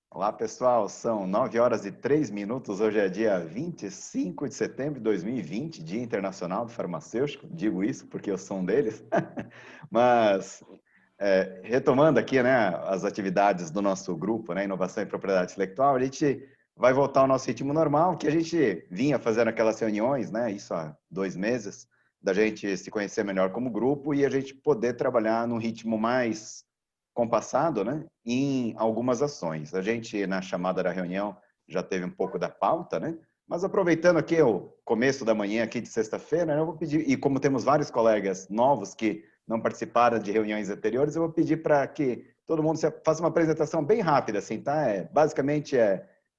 Olá, pessoal. São 9 horas e 3 minutos. Hoje é dia 25 de setembro de 2020, Dia Internacional do Farmacêutico. Digo isso porque eu sou um deles. Mas, retomando aqui, né, as atividades do nosso grupo, né, Inovação e Propriedade Intelectual, a gente vai voltar ao nosso ritmo normal, que a gente vinha fazendo aquelas reuniões, né, isso há 2 meses, da gente se conhecer melhor como grupo e a gente poder trabalhar num ritmo mais compassado, né, em algumas ações. A gente, na chamada da reunião, já teve um pouco da pauta, né, mas aproveitando aqui o começo da manhã aqui de sexta-feira, eu vou pedir, e como temos vários colegas novos que não participaram de reuniões anteriores, eu vou pedir para que todo mundo faça uma apresentação bem rápida, assim, tá? Basicamente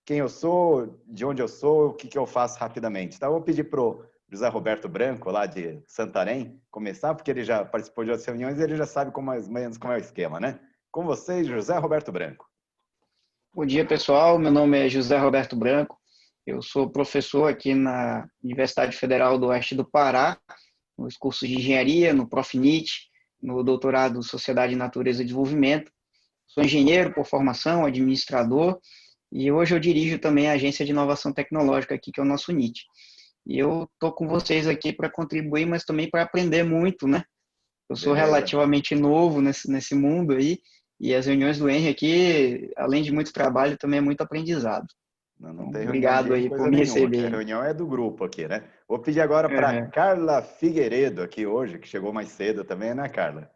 quem eu sou, de onde eu sou, o que eu faço rapidamente, tá? Eu vou pedir para o José Roberto Branco, lá de Santarém, começar, porque ele já participou de outras reuniões e ele já sabe mais ou menos como é o esquema, né? Com vocês, José Roberto Branco. Bom dia, pessoal. Meu nome é José Roberto Branco. Eu sou professor aqui na Universidade Federal do Oeste do Pará, nos cursos de engenharia, no Profinit, no doutorado em Sociedade, Natureza e Desenvolvimento. Sou engenheiro por formação, administrador, e hoje eu dirijo também a Agência de Inovação Tecnológica aqui, que é o nosso NIT. E eu estou com vocês aqui para contribuir, mas também para aprender muito, né? Eu sou relativamente novo nesse mundo aí, e as reuniões do Henry aqui, além de muito trabalho, também é muito aprendizado. Não Então, tem reunião obrigado aí por me receber. A reunião é do grupo aqui, né? Vou pedir agora para Carla Figueiredo aqui hoje, que chegou mais cedo também, né, Carla?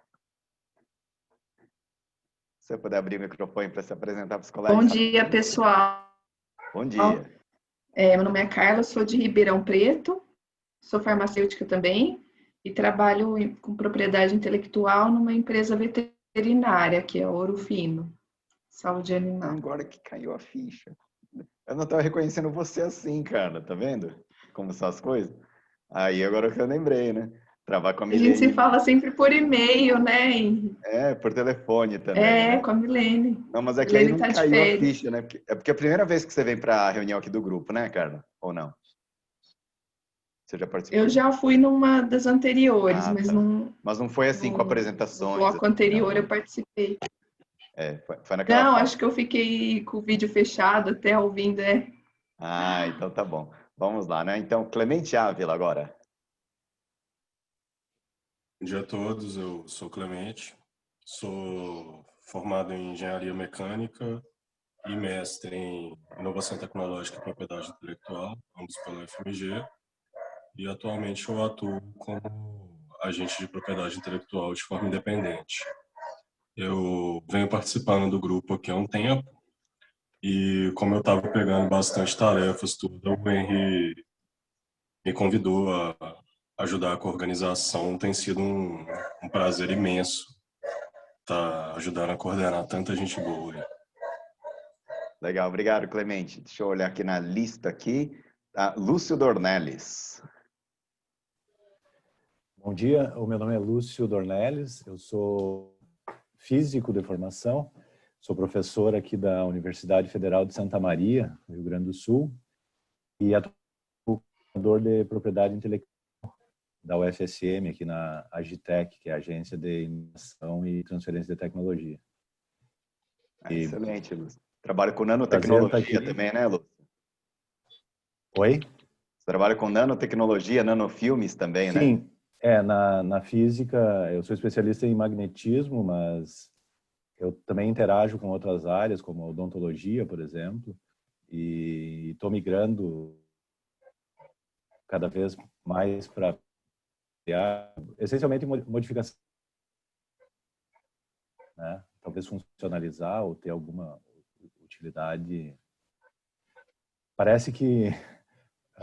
Se você puder abrir o microfone para se apresentar para os colegas. Bom dia, pessoal. Bom dia. Meu nome é Carla, sou de Ribeirão Preto, sou farmacêutica também e trabalho com propriedade intelectual numa empresa veterinária, que é Ouro Fino, saúde animal. Agora que caiu a ficha. Eu não estava reconhecendo você assim, cara, tá vendo? Como são as coisas? Aí agora que eu lembrei, né? Trabalhar com a Milene. A gente se fala sempre por e-mail, né? Por telefone também, né? Com a Milene. Não, mas é que aí não caiu a ficha, né? É porque é a primeira vez que você vem para a reunião aqui do grupo, né, Carla? Ou não? Você já participou? Eu já fui numa das anteriores, mas tá. não... Mas não foi assim com apresentações? No bloco anterior eu participei. Foi naquela Não, fase. acho que eu fiquei com o vídeo fechado até ouvindo, então tá bom. Vamos lá, né? Então, Clemente Ávila agora. Bom dia a todos, eu sou Clemente, sou formado em Engenharia Mecânica e mestre em Inovação Tecnológica e Propriedade Intelectual, ambos pela FMG, e atualmente eu atuo como agente de propriedade intelectual de forma independente. Eu venho participando do grupo aqui há um tempo, e como eu estava pegando bastante tarefas, tudo, o Henry me convidou a ajudar com a organização. Tem sido um prazer imenso estar ajudando a coordenar tanta gente boa aí. Legal, obrigado, Clemente. Deixa eu olhar aqui na lista aqui. Lúcio Dornelles. Bom dia, o meu nome é Lúcio Dornelles, eu sou físico de formação, sou professor aqui da Universidade Federal de Santa Maria, no Rio Grande do Sul, e atuador de propriedade intelectual da UFSM, aqui na Agitec, que é a Agência de Inovação e Transferência de Tecnologia. Excelente, Lúcio. Trabalha com nanotecnologia também, né, Lúcio? Oi? Você trabalha com nanotecnologia, nanofilmes também, né? Sim, na física eu sou especialista em magnetismo, mas eu também interajo com outras áreas, como odontologia, por exemplo, e estou migrando cada vez mais para essencialmente modificação, né? Talvez funcionalizar ou ter alguma utilidade. Parece que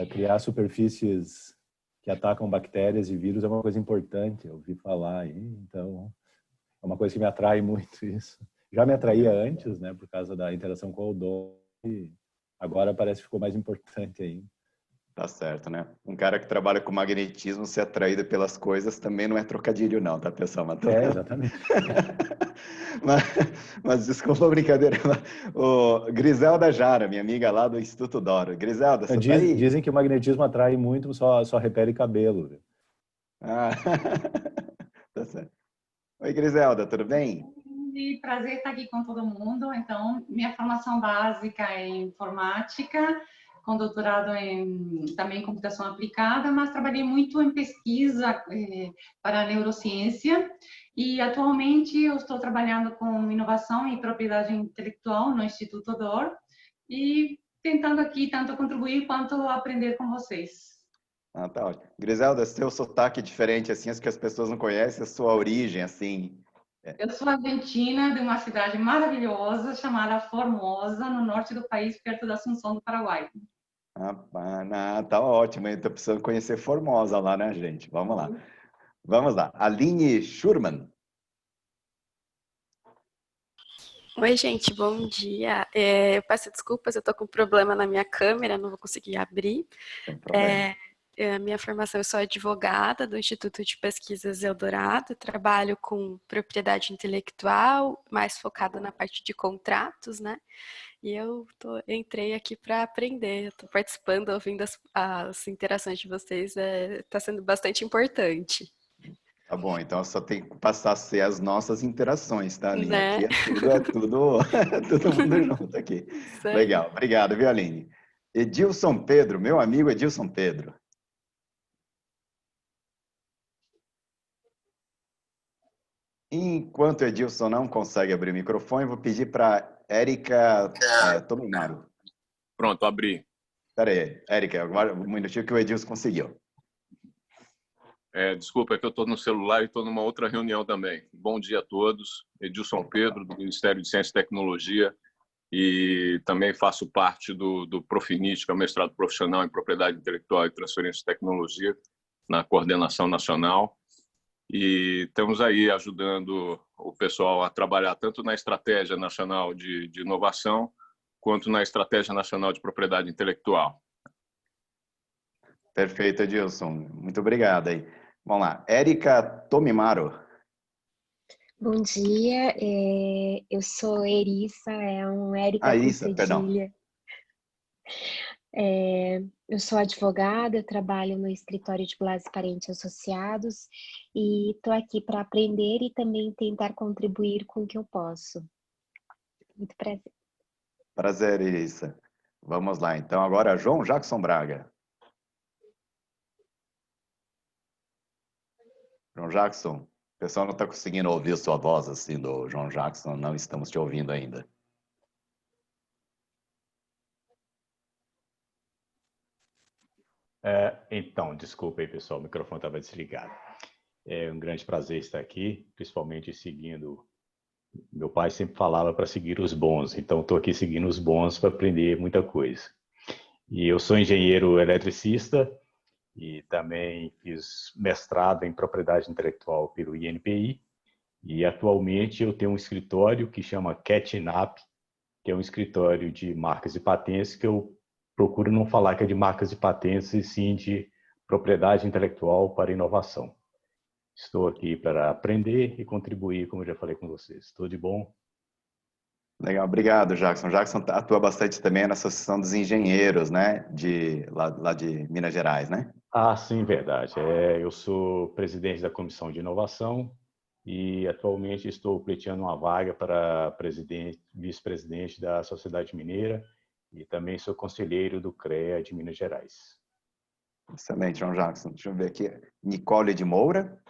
criar superfícies que atacam bactérias e vírus é uma coisa importante, eu ouvi falar aí, então é uma coisa que me atrai muito isso. Já me atraía antes, né, por causa da interação com o odonto, e agora parece que ficou mais importante ainda. Tá certo, né? Um cara que trabalha com magnetismo ser atraído pelas coisas também não é trocadilho não, tá, pessoal? Exatamente. mas desculpa a brincadeira. O Griselda Jara, minha amiga lá do Instituto Doro. Griselda, você tá aí? Dizem que o magnetismo atrai muito, só repele cabelo. Tá certo. Oi, Griselda, tudo bem? tarde, prazer estar aqui com todo mundo. Então, minha formação básica é em informática, com doutorado também em computação aplicada, mas trabalhei muito em pesquisa para a neurociência e atualmente eu estou trabalhando com inovação e propriedade intelectual no Instituto DOR e tentando aqui tanto contribuir quanto aprender com vocês. Ah, tá ótimo. Griselda, seu sotaque diferente, assim, as que as pessoas não conhecem, a sua origem, assim. Eu sou argentina, de uma cidade maravilhosa chamada Formosa, no norte do país, perto da Assunção do Paraguai. Ah, tá ótimo, hein? Tô precisando conhecer Formosa lá, né, gente? Vamos lá. Vamos lá. Aline Schurman. Oi, gente, bom dia. Eu peço desculpas, eu estou com problema na minha câmera, não vou conseguir abrir. Sem problema. Minha formação, eu sou advogada do Instituto de Pesquisas Eldorado, trabalho com propriedade intelectual, mais focada na parte de contratos, né? E eu entrei aqui para aprender, estou participando, ouvindo as interações de vocês, está sendo bastante importante. Tá bom, então só tem que passar a ser as nossas interações, tá, Aline? Né? Aqui é tudo todo mundo junto aqui. Legal, obrigado, viu, Aline? Edilson Pedro, meu amigo Edilson Pedro. Enquanto o Edilson não consegue abrir o microfone, vou pedir para Érica Tomimaro. Pronto, abri. Espera aí, Érica, agora um minutinho que o Edilson conseguiu. Desculpa, é que eu estou no celular e estou numa outra reunião também. Bom dia a todos. Edilson Pedro, do Ministério de Ciência e Tecnologia, e também faço parte do Profinit, que é o mestrado profissional em Propriedade Intelectual e Transferência de Tecnologia, na coordenação nacional. E estamos aí ajudando o pessoal a trabalhar tanto na Estratégia Nacional de Inovação, quanto na Estratégia Nacional de Propriedade Intelectual. Perfeito, Edilson. Muito obrigado aí. Vamos lá. Érica Tomimaro. Bom dia, eu sou Erissa, Érica com Erissa, perdão. cedilha. Eu sou advogada, eu trabalho no escritório de Blas Parente Associados e estou aqui para aprender e também tentar contribuir com o que eu posso. Muito prazer. Prazer, Erissa. Vamos lá, então agora João Jackson Braga. João Jackson, o pessoal não está conseguindo ouvir sua voz assim do João Jackson, não estamos te ouvindo ainda. Então, desculpa aí, pessoal, o microfone estava desligado. É um grande prazer estar aqui, principalmente seguindo. Meu pai sempre falava para seguir os bons, então estou aqui seguindo os bons para aprender muita coisa. E eu sou engenheiro eletricista e também fiz mestrado em propriedade intelectual pelo INPI. E atualmente eu tenho um escritório que chama CatNap, que é um escritório de marcas e patentes que eu procuro não falar que é de marcas e patentes, e sim de propriedade intelectual para inovação. Estou aqui para aprender e contribuir, como eu já falei com vocês. Tudo de bom? Legal, obrigado, Jackson. Jackson atua bastante também na Associação dos Engenheiros, né? Lá de Minas Gerais, né? Ah, sim, verdade. Eu sou presidente da Comissão de Inovação e atualmente estou pleiteando uma vaga para vice-presidente da Sociedade Mineira e também sou conselheiro do CREA de Minas Gerais. Excelente, João Jackson. Deixa eu ver aqui. Nicole de Moura.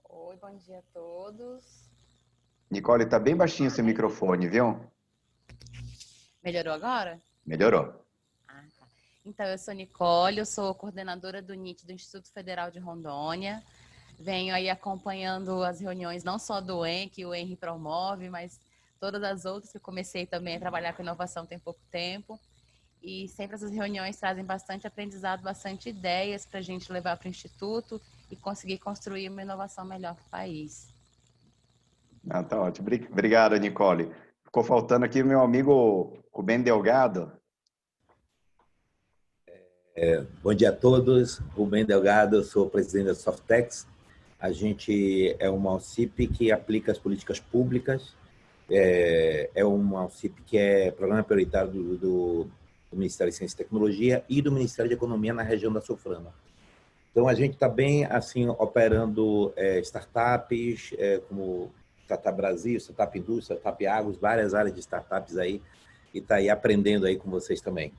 Oi, bom dia a todos. Nicole, está bem baixinho seu microfone, viu? Melhorou agora? Melhorou. Ah, tá. Então, eu sou Nicole, eu sou coordenadora do NIT do Instituto Federal de Rondônia. Venho aí acompanhando as reuniões não só do EN, que o Henry promove, mas todas as outras que eu comecei também a trabalhar com inovação tem pouco tempo. E sempre essas reuniões trazem bastante aprendizado, bastante ideias para a gente levar para o Instituto e conseguir construir uma inovação melhor para o país. Ah, tá ótimo. Obrigado, Nicole. Ficou faltando aqui o meu amigo Rubem Delgado. Bom dia a todos. Rubem Delgado, sou presidente da Softex. A gente é uma OCIP que aplica as políticas públicas. É uma OCIP que é programa prioritário do Ministério de Ciência e Tecnologia e do Ministério de Economia na região da Soframa. Então, a gente está bem, assim, operando startups, como Startup Brasil, Startup Indústria, Startup Agros, várias áreas de startups aí, e está aí aprendendo aí com vocês também.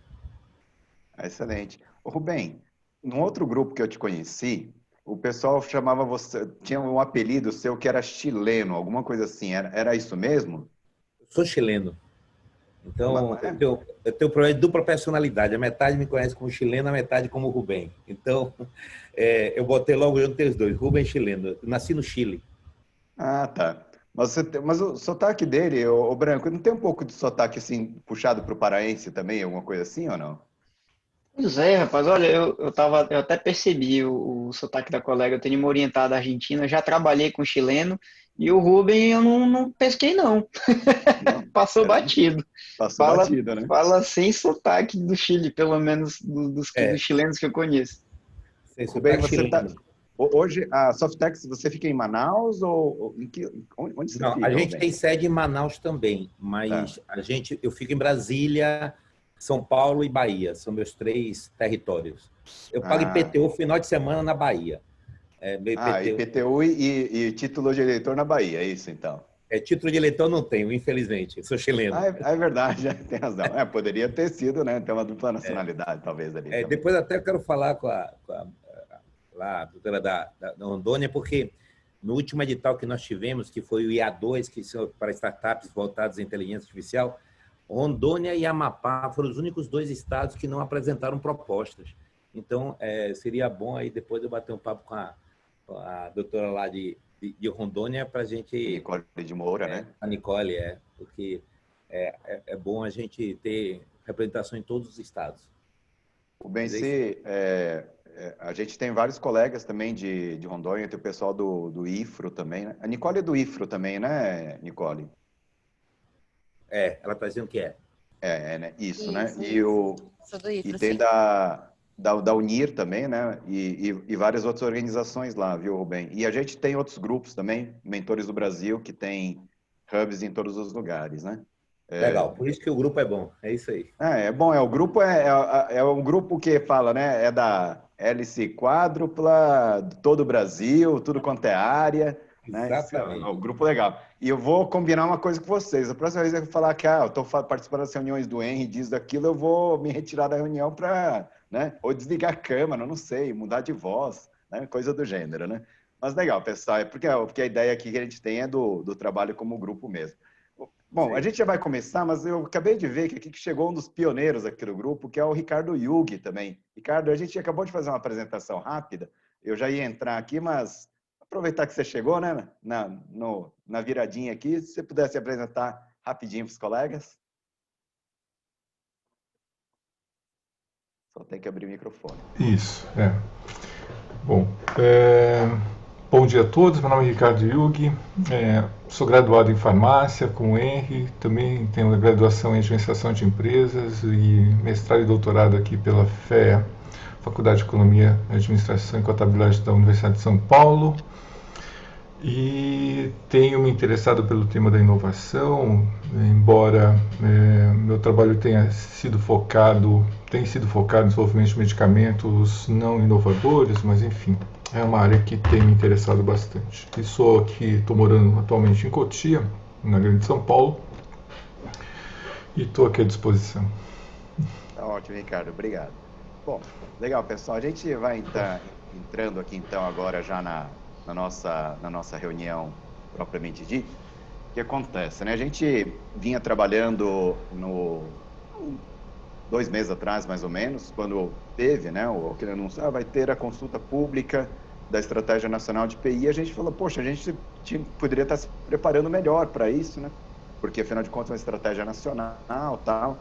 Excelente. Ô, Rubem, num outro grupo que eu te conheci, o pessoal chamava você, tinha um apelido seu que era chileno, alguma coisa assim. Era isso mesmo? Eu sou chileno, então É. eu tenho problema de dupla personalidade. A metade me conhece como chileno, a metade como Rubem. Então, eu botei logo junto os dois, Rubem chileno. Eu nasci no Chile. Ah, tá. Mas o sotaque dele, o Branco, não tem um pouco de sotaque assim, puxado para o paraense também, alguma coisa assim ou não? Pois é, rapaz, olha, eu até percebi o sotaque da colega, eu tenho uma orientada argentina, já trabalhei com chileno, e o Rubem eu não pesquei não, Não, passou caramba, batido. passou Fala, batida, né? fala sem sotaque do Chile, pelo menos dos chilenos que eu conheço. Sem Rubem, sotaque você tá. chileno. Hoje, a Softex, você fica em Manaus ou onde você Não, a fica, gente Rubem? tem sede em Manaus também, Tá. mas eu fico em Brasília, São Paulo e Bahia, são meus 3 territórios. Eu pago Ah, IPTU final de semana na Bahia. Meu IPTU, IPTU e título de eleitor na Bahia, é isso então. título de eleitor não tenho, infelizmente, sou chileno. É verdade, tem razão. Poderia ter sido, né? Ter uma dupla nacionalidade, talvez, ali também. Depois até eu quero falar com a doutora da Rondônia, porque no último edital que nós tivemos, que foi o IA2, que são para startups voltadas à inteligência artificial, Rondônia e Amapá foram os únicos 2 estados que não apresentaram propostas. Então, seria bom aí depois eu bater um papo com a doutora lá de Rondônia para a gente... Nicole de Moura, né? A Nicole, porque é bom a gente ter representação em todos os estados. O BNC, a gente tem vários colegas também de Rondônia, tem o pessoal do IFRO também, né? A Nicole é do IFRO também, né, Nicole? Ela está dizendo que é. Né? Isso, né? Sou do IFRO, E tem sim. da Unir também, né? E várias outras organizações lá, viu, Rubem? E a gente tem outros grupos também, Mentores do Brasil, que tem hubs em todos os lugares, né? Legal, por isso que o grupo é bom, é isso aí. É bom, o grupo é um grupo que fala, né? É da hélice quádrupla, de todo o Brasil, tudo quanto é área, né? Isso é um grupo legal. E eu vou combinar uma coisa com vocês. A próxima vez que eu falar que eu estou participando das reuniões do Henry, disso, daquilo, eu vou me retirar da reunião para, né? Ou desligar a câmera, não sei, mudar de voz, né? Coisa do gênero, né? Mas legal, pessoal, porque a ideia aqui que a gente tem é do trabalho como grupo mesmo. Bom, a gente já vai começar, mas eu acabei de ver que aqui chegou um dos pioneiros aqui do grupo, que é o Ricardo Yugi também. Ricardo, a gente acabou de fazer uma apresentação rápida, eu já ia entrar aqui, mas aproveitar que você chegou, né, na viradinha aqui, se você pudesse apresentar rapidinho para os colegas. Só tem que abrir o microfone. Isso, Bom, bom dia a todos, meu nome é Ricardo Yugi, sou graduado em farmácia com o Henry, também tenho graduação em administração de empresas e mestrado e doutorado aqui pela FEA, Faculdade de Economia, Administração e Contabilidade da Universidade de São Paulo, e tenho me interessado pelo tema da inovação, embora meu trabalho tenha sido focado em desenvolvimento de medicamentos não inovadores, mas enfim, é uma área que tem me interessado bastante. E estou morando atualmente em Cotia, na Grande São Paulo, e estou aqui à disposição. Tá ótimo, Ricardo, obrigado. Bom, legal, pessoal, a gente vai estar entrando aqui então agora já na nossa reunião propriamente dita. O que acontece, né? A gente vinha trabalhando 2 meses atrás, mais ou menos, quando teve, né, aquele anúncio, vai ter a consulta pública da Estratégia Nacional de PI, a gente falou, poxa, a gente poderia estar se preparando melhor para isso, né? Porque, afinal de contas, é uma estratégia nacional, tal.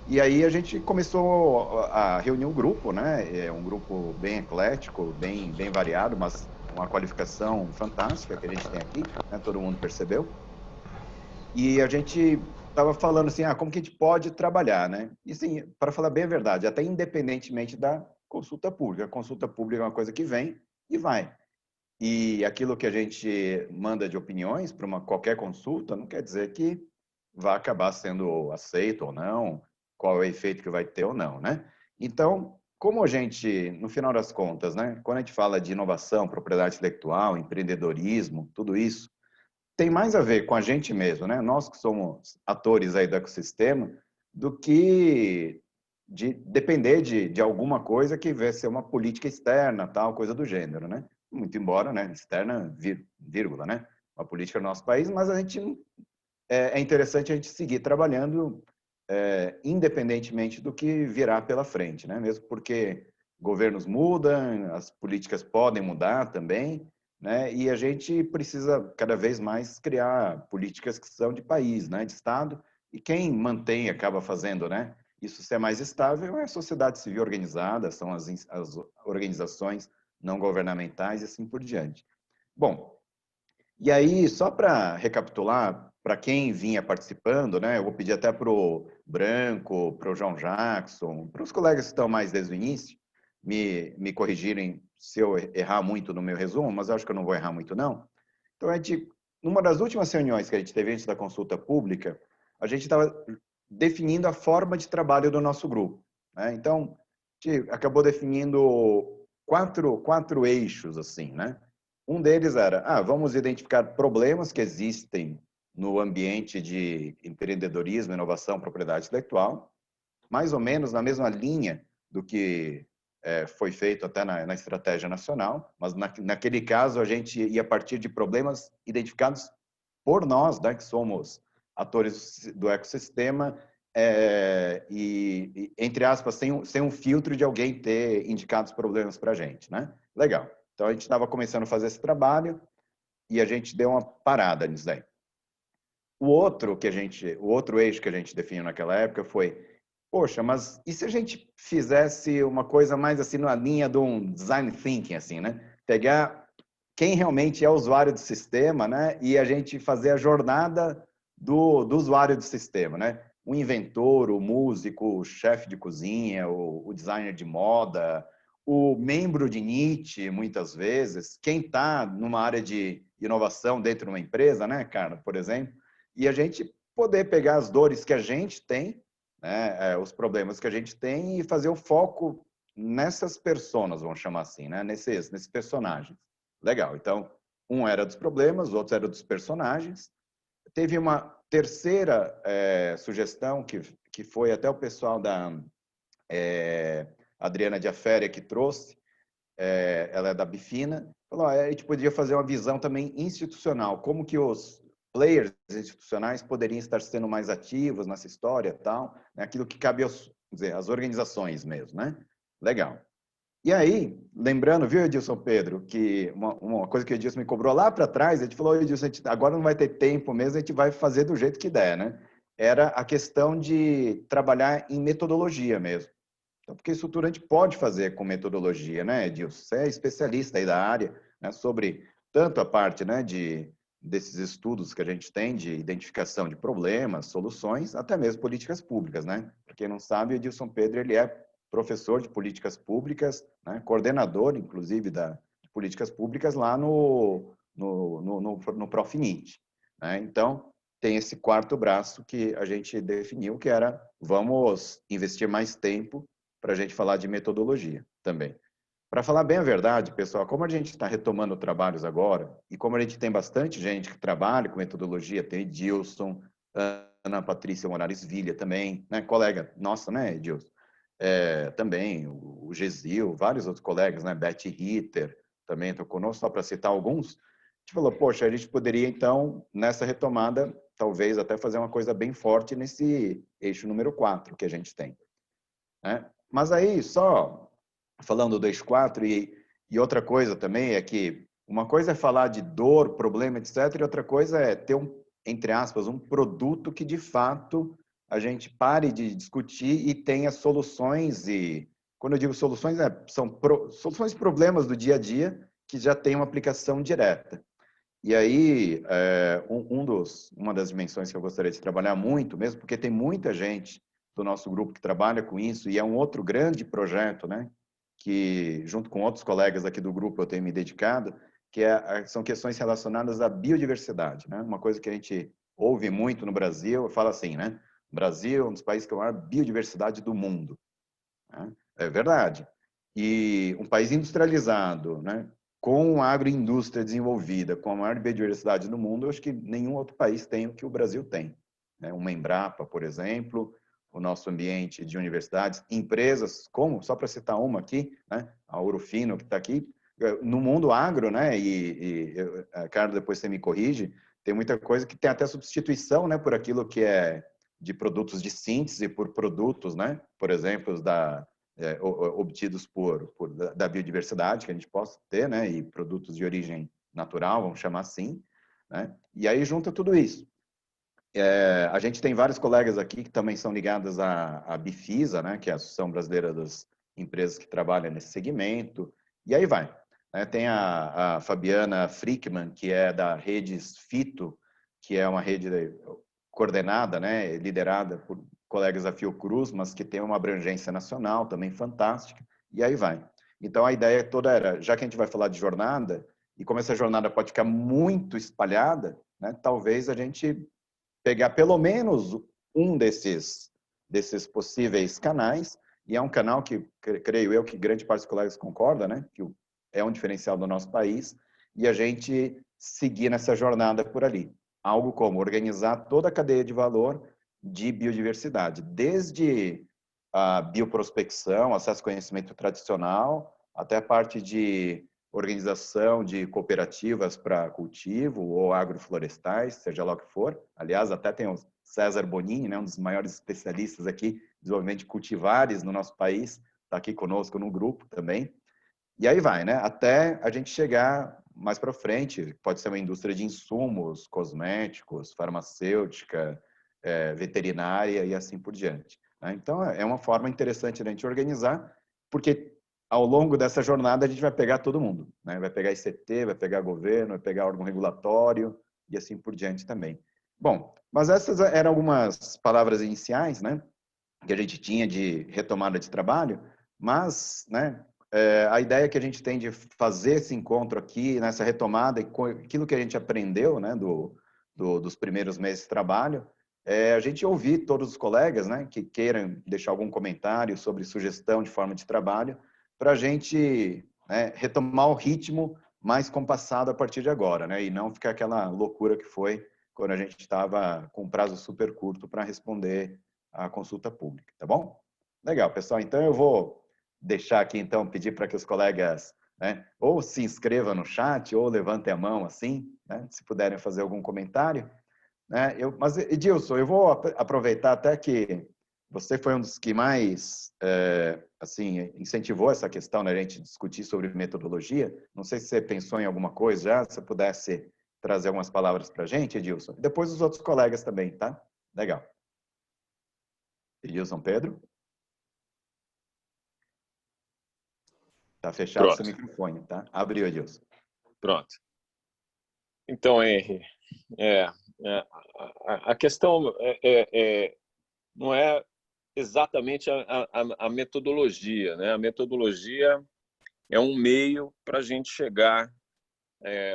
E aí a gente começou a reunir um grupo, né? É um grupo bem eclético, bem variado, mas uma qualificação fantástica que a gente tem aqui, né? Todo mundo percebeu. E a gente estava falando assim, como que a gente pode trabalhar, né? E sim, para falar bem a verdade, até independentemente da consulta pública. A consulta pública é uma coisa que vem e vai. E aquilo que a gente manda de opiniões para qualquer consulta não quer dizer que vai acabar sendo aceito ou não, qual é o efeito que vai ter ou não, né? Então, como a gente, no final das contas, né, quando a gente fala de inovação, propriedade intelectual, empreendedorismo, tudo isso, tem mais a ver com a gente mesmo, né? Nós que somos atores aí do ecossistema, do que de depender de alguma coisa que vai ser uma política externa, tal, coisa do gênero, né? Muito embora, né, externa, vírgula, né? Uma política do nosso país, mas a gente é interessante a gente seguir trabalhando independentemente do que virá pela frente, né? Mesmo porque governos mudam, as políticas podem mudar também, né? E a gente precisa cada vez mais criar políticas que são de país, né? De Estado. E quem mantém, acaba fazendo, né? Isso ser mais estável é a sociedade civil organizada, são as organizações não governamentais e assim por diante. Bom, e aí, só para recapitular, para quem vinha participando, né, eu vou pedir até para o Branco, para o João Jackson, para os colegas que estão mais desde o início, me corrigirem se eu errar muito no meu resumo, mas eu acho que eu não vou errar muito, não. Então, numa das últimas reuniões que a gente teve antes da consulta pública, a gente estava definindo a forma de trabalho do nosso grupo, né? Então, a gente acabou definindo quatro eixos, assim, né? Um deles era, vamos identificar problemas que existem no ambiente de empreendedorismo, inovação, propriedade intelectual, mais ou menos na mesma linha do que foi feito até na estratégia nacional, mas naquele caso a gente ia partir de problemas identificados por nós, né, que somos atores do ecossistema, e entre aspas, sem um filtro de alguém ter indicado os problemas para a gente, né? Legal. Então, a gente estava começando a fazer esse trabalho e a gente deu uma parada nisso daí. O outro eixo que a gente definiu naquela época foi, poxa, mas e se a gente fizesse uma coisa mais assim na linha de um design thinking, assim, né? Pegar quem realmente é o usuário do sistema, né? E a gente fazer a jornada do usuário do sistema, né? O inventor, o músico, o chefe de cozinha, o designer de moda, o membro de niche, muitas vezes, quem está numa área de inovação dentro de uma empresa, né, cara, por exemplo, e a gente poder pegar as dores que a gente tem, né, os problemas que a gente tem e fazer o foco nessas personas, vamos chamar assim, né, nesses personagens. Legal, então, um era dos problemas, o outro era dos personagens. Teve uma terceira sugestão que foi até o pessoal da Adriana Diaféria que trouxe, ela é da Bifina, falou, a gente podia fazer uma visão também institucional, como que os players institucionais poderiam estar sendo mais ativos nessa história e tal, né? Aquilo que cabe às organizações mesmo, né? Legal. E aí, lembrando, viu, Edilson Pedro, que uma coisa que o Edilson me cobrou lá para trás, a gente falou, Edilson, agora não vai ter tempo mesmo, a gente vai fazer do jeito que der, né? Era a questão de trabalhar em metodologia mesmo. Então, porque estrutura a gente pode fazer com metodologia, né, Edilson? Você é especialista aí da área, né, sobre tanto a parte, né, desses estudos que a gente tem de identificação de problemas, soluções, até mesmo políticas públicas, né? Para quem não sabe, o Edilson Pedro, ele é professor de políticas públicas, né, coordenador, inclusive, de políticas públicas lá no Profinit, né? Então, tem esse quarto braço que a gente definiu, que era vamos investir mais tempo para a gente falar de metodologia também. Para falar bem a verdade, pessoal, como a gente está retomando trabalhos agora, e como a gente tem bastante gente que trabalha com metodologia, tem Edilson, Ana Patrícia Morales Vilha também, né, colega nossa, né, Edilson? Também o Gesil, vários outros colegas, né, Betty Ritter também estão conosco, só para citar alguns. A gente falou, poxa, a gente poderia então, nessa retomada, talvez até fazer uma coisa bem forte nesse eixo número 4 que a gente tem, né? Mas aí, só falando do eixo 4, e outra coisa também é que uma coisa é falar de dor, problema, etc., e outra coisa é ter entre aspas, um produto que de fato a gente pare de discutir e tenha soluções, e quando eu digo soluções, são soluções de problemas do dia a dia que já tem uma aplicação direta. E aí, uma das dimensões que eu gostaria de trabalhar muito, mesmo porque tem muita gente do nosso grupo que trabalha com isso, e é um outro grande projeto, né, que junto com outros colegas aqui do grupo eu tenho me dedicado, que são questões relacionadas à biodiversidade, né? Uma coisa que a gente ouve muito no Brasil, fala assim, né? O Brasil é um dos países com a maior biodiversidade do mundo, né? É verdade. E um país industrializado, né, com a agroindústria desenvolvida, com a maior biodiversidade do mundo, eu acho que nenhum outro país tem o que o Brasil tem. Né? Uma Embrapa, por exemplo, o nosso ambiente de universidades, empresas como, só para citar uma aqui, né, a Ouro Fino, que está aqui, no mundo agro, né, a Carla, depois você me corrige, tem muita coisa que tem até substituição, né, por aquilo que é de produtos de síntese por produtos, né, por exemplo, obtidos da biodiversidade que a gente possa ter, né, e produtos de origem natural, vamos chamar assim, né, e aí junta tudo isso. A gente tem vários colegas aqui que também são ligados à Bifisa, né, que é a Associação Brasileira das Empresas que trabalham nesse segmento, e aí vai. Tem a Fabiana Frickman, que é da Redes Fito, que é uma rede coordenada, né, liderada por colegas da Fiocruz, mas que tem uma abrangência nacional também fantástica, e aí vai. Então, a ideia toda era, já que a gente vai falar de jornada, e como essa jornada pode ficar muito espalhada, né, talvez a gente pegar pelo menos um desses possíveis canais, e é um canal que, creio eu, que grande parte dos colegas concorda, né, que é um diferencial do nosso país, e a gente seguir nessa jornada por ali. Algo como organizar toda a cadeia de valor de biodiversidade, desde a bioprospecção, acesso ao conhecimento tradicional, até a parte de organização de cooperativas para cultivo ou agroflorestais, seja lá o que for. Aliás, até tem o César Bonini, né, um dos maiores especialistas aqui em desenvolvimento de cultivares no nosso país, está aqui conosco no grupo também. E aí vai, né? Até a gente chegar mais para frente, pode ser uma indústria de insumos, cosméticos, farmacêutica, veterinária e assim por diante. Né? Então, é uma forma interessante da gente organizar, porque ao longo dessa jornada a gente vai pegar todo mundo. Né? Vai pegar ICT, vai pegar governo, vai pegar órgão regulatório e assim por diante também. Bom, mas essas eram algumas palavras iniciais, né? Que a gente tinha de retomada de trabalho, mas, né? A ideia que a gente tem de fazer esse encontro aqui, nessa retomada, e com aquilo que a gente aprendeu, né, dos primeiros meses de trabalho, a gente ouvir todos os colegas, né, que queiram deixar algum comentário sobre sugestão de forma de trabalho, para a gente, né, retomar o ritmo mais compassado a partir de agora, né, e não ficar aquela loucura que foi quando a gente estava com um prazo super curto para responder a consulta pública, tá bom? Legal, pessoal. Então, eu vou deixar aqui, então, pedir para que os colegas, né, ou se inscrevam no chat, ou levantem a mão, assim, né, se puderem fazer algum comentário. Né? Mas, Edilson, eu vou aproveitar até que você foi um dos que mais assim, incentivou essa questão, né, a gente discutir sobre metodologia. Não sei se você pensou em alguma coisa já, se você pudesse trazer algumas palavras para a gente, Edilson. Depois os outros colegas também, tá? Legal. Edilson Pedro? Tá fechado o seu microfone, tá? Abriu, Edilson. Pronto. Então, Henry, a questão não é exatamente a metodologia, né? A metodologia é um meio para a gente chegar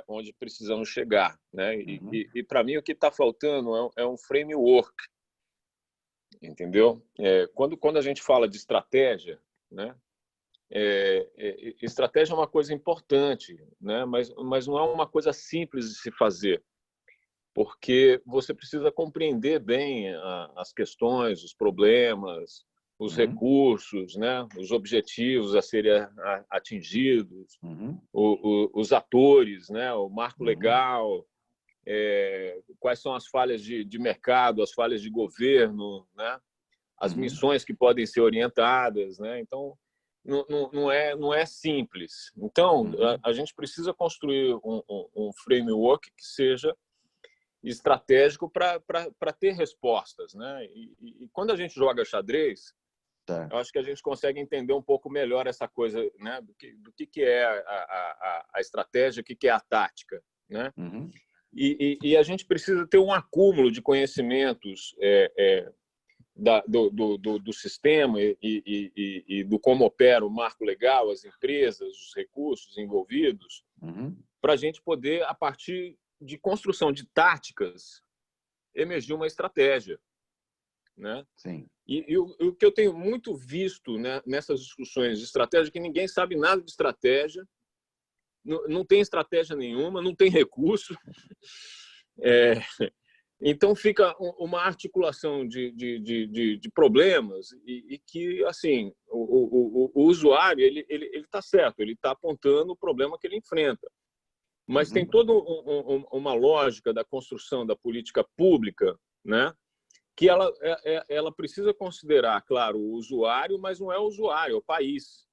onde precisamos chegar, né? E para mim o que está faltando é um framework, entendeu? Quando a gente fala de estratégia, né? Estratégia é uma coisa importante, né? Mas não é uma coisa simples de se fazer, porque você precisa compreender bem as questões, os problemas, os recursos, né? Os objetivos a serem atingidos, os atores, né? O marco legal, quais são as falhas de mercado, as falhas de governo, né? As missões que podem ser orientadas, né? Então, não é simples. Então, a gente precisa construir um framework que seja estratégico para ter respostas, né? E quando a gente joga xadrez, eu acho que a gente consegue entender um pouco melhor essa coisa, né? Do que é a estratégia, o que é a tática, né? E a gente precisa ter um acúmulo de conhecimentos do sistema e do como opera o marco legal, as empresas, os recursos envolvidos, para a gente poder, a partir de construção de táticas, emergir uma estratégia. né? Sim. E o que eu tenho muito visto, né, nessas discussões de estratégia é que ninguém sabe nada de estratégia, não tem estratégia nenhuma, não tem recurso. Então fica uma articulação de problemas e que, assim, o usuário ele está certo, ele está apontando o problema que ele enfrenta, mas tem toda uma lógica da construção da política pública, né, que ela precisa considerar, claro, o usuário, mas não é o usuário, é o país.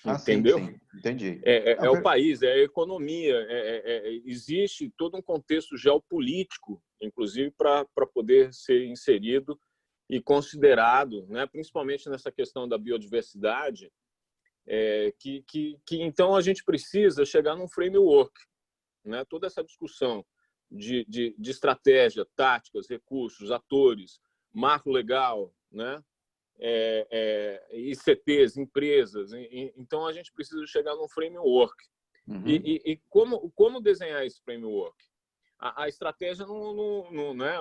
Entendeu? Sim, entendi. É o país, é a economia, existe todo um contexto geopolítico, inclusive, para poder ser inserido e considerado, né, principalmente nessa questão da biodiversidade, que então a gente precisa chegar num framework, né, toda essa discussão de estratégia, táticas, recursos, atores, marco legal, né? ICTs, empresas. Então, a gente precisa chegar num framework. E como desenhar esse framework? A estratégia não é...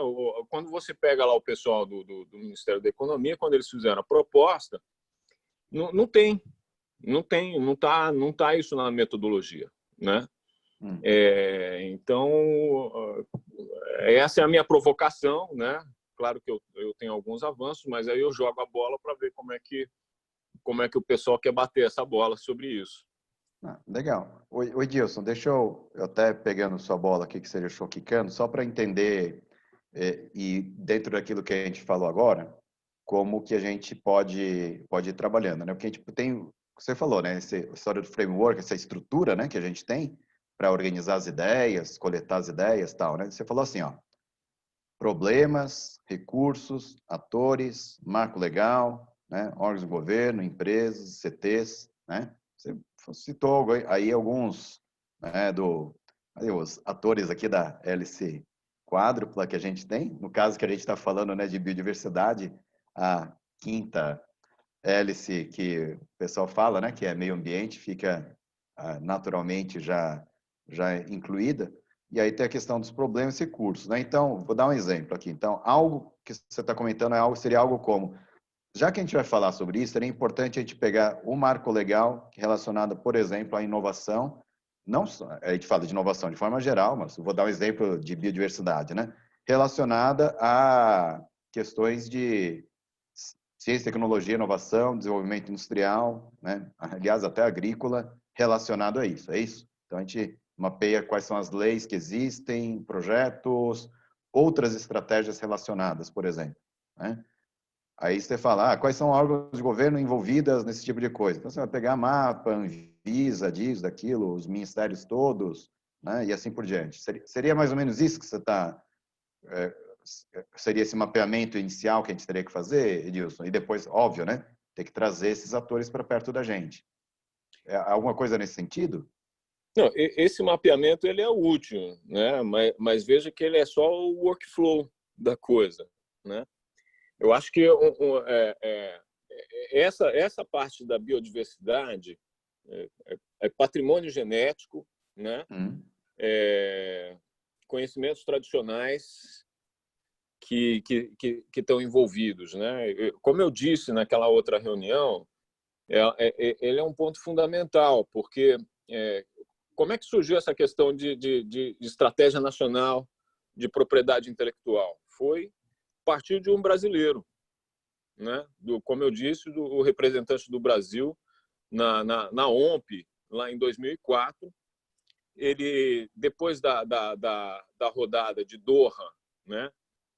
Quando você pega lá o pessoal do Ministério da Economia, quando eles fizeram a proposta, não tá isso na metodologia, né? Então, essa é a minha provocação, né? Claro que eu tenho alguns avanços, mas aí eu jogo a bola para ver como é que o pessoal quer bater essa bola sobre isso. Legal. Oi, Edilson, deixa eu até pegando sua bola aqui, que seria quicando, só para entender, e dentro daquilo que a gente falou agora, como que a gente pode ir trabalhando, né? Porque a gente tem, você falou, né? Essa história do framework, essa estrutura, né, que a gente tem para organizar as ideias, coletar as ideias e tal, né? Você falou assim, ó, problemas, recursos, atores, marco legal, né? Órgãos de governo, empresas, CTs, né? Você citou aí alguns, né, os atores aqui da hélice quádrupla que a gente tem. No caso que a gente está falando, né, de biodiversidade, a quinta hélice que o pessoal fala, né, que é meio ambiente, fica naturalmente já incluída. E aí tem a questão dos problemas e recursos, né? Então, vou dar um exemplo aqui. Então, algo que você está comentando seria algo como, já que a gente vai falar sobre isso, seria importante a gente pegar um marco legal relacionado, por exemplo, à inovação. Não só, a gente fala de inovação de forma geral, mas vou dar um exemplo de biodiversidade, né? Relacionada a questões de ciência, tecnologia, inovação, desenvolvimento industrial, né? Aliás, até agrícola, relacionado a isso, é isso? Então, a gente mapeia quais são as leis que existem, projetos, outras estratégias relacionadas, por exemplo, né? Aí você fala, quais são órgãos de governo envolvidas nesse tipo de coisa? Então, você vai pegar mapa, Anvisa, disso, daquilo, os ministérios todos, né? E assim por diante. Seria mais ou menos isso que você está... seria esse mapeamento inicial que a gente teria que fazer, Edilson? E depois, óbvio, né? Ter que trazer esses atores para perto da gente. Alguma coisa nesse sentido? Não, esse mapeamento ele é útil, né? Mas veja que ele é só o workflow da coisa, né? Eu acho que essa parte da biodiversidade é patrimônio genético, né? Conhecimentos tradicionais que estão envolvidos, né? Como eu disse naquela outra reunião, ele é um ponto fundamental, porque como é que surgiu essa questão de estratégia nacional de propriedade intelectual? Foi a partir de um brasileiro, né? Como eu disse, o representante do Brasil na OMP, lá em 2004, ele, depois da rodada de Doha, né,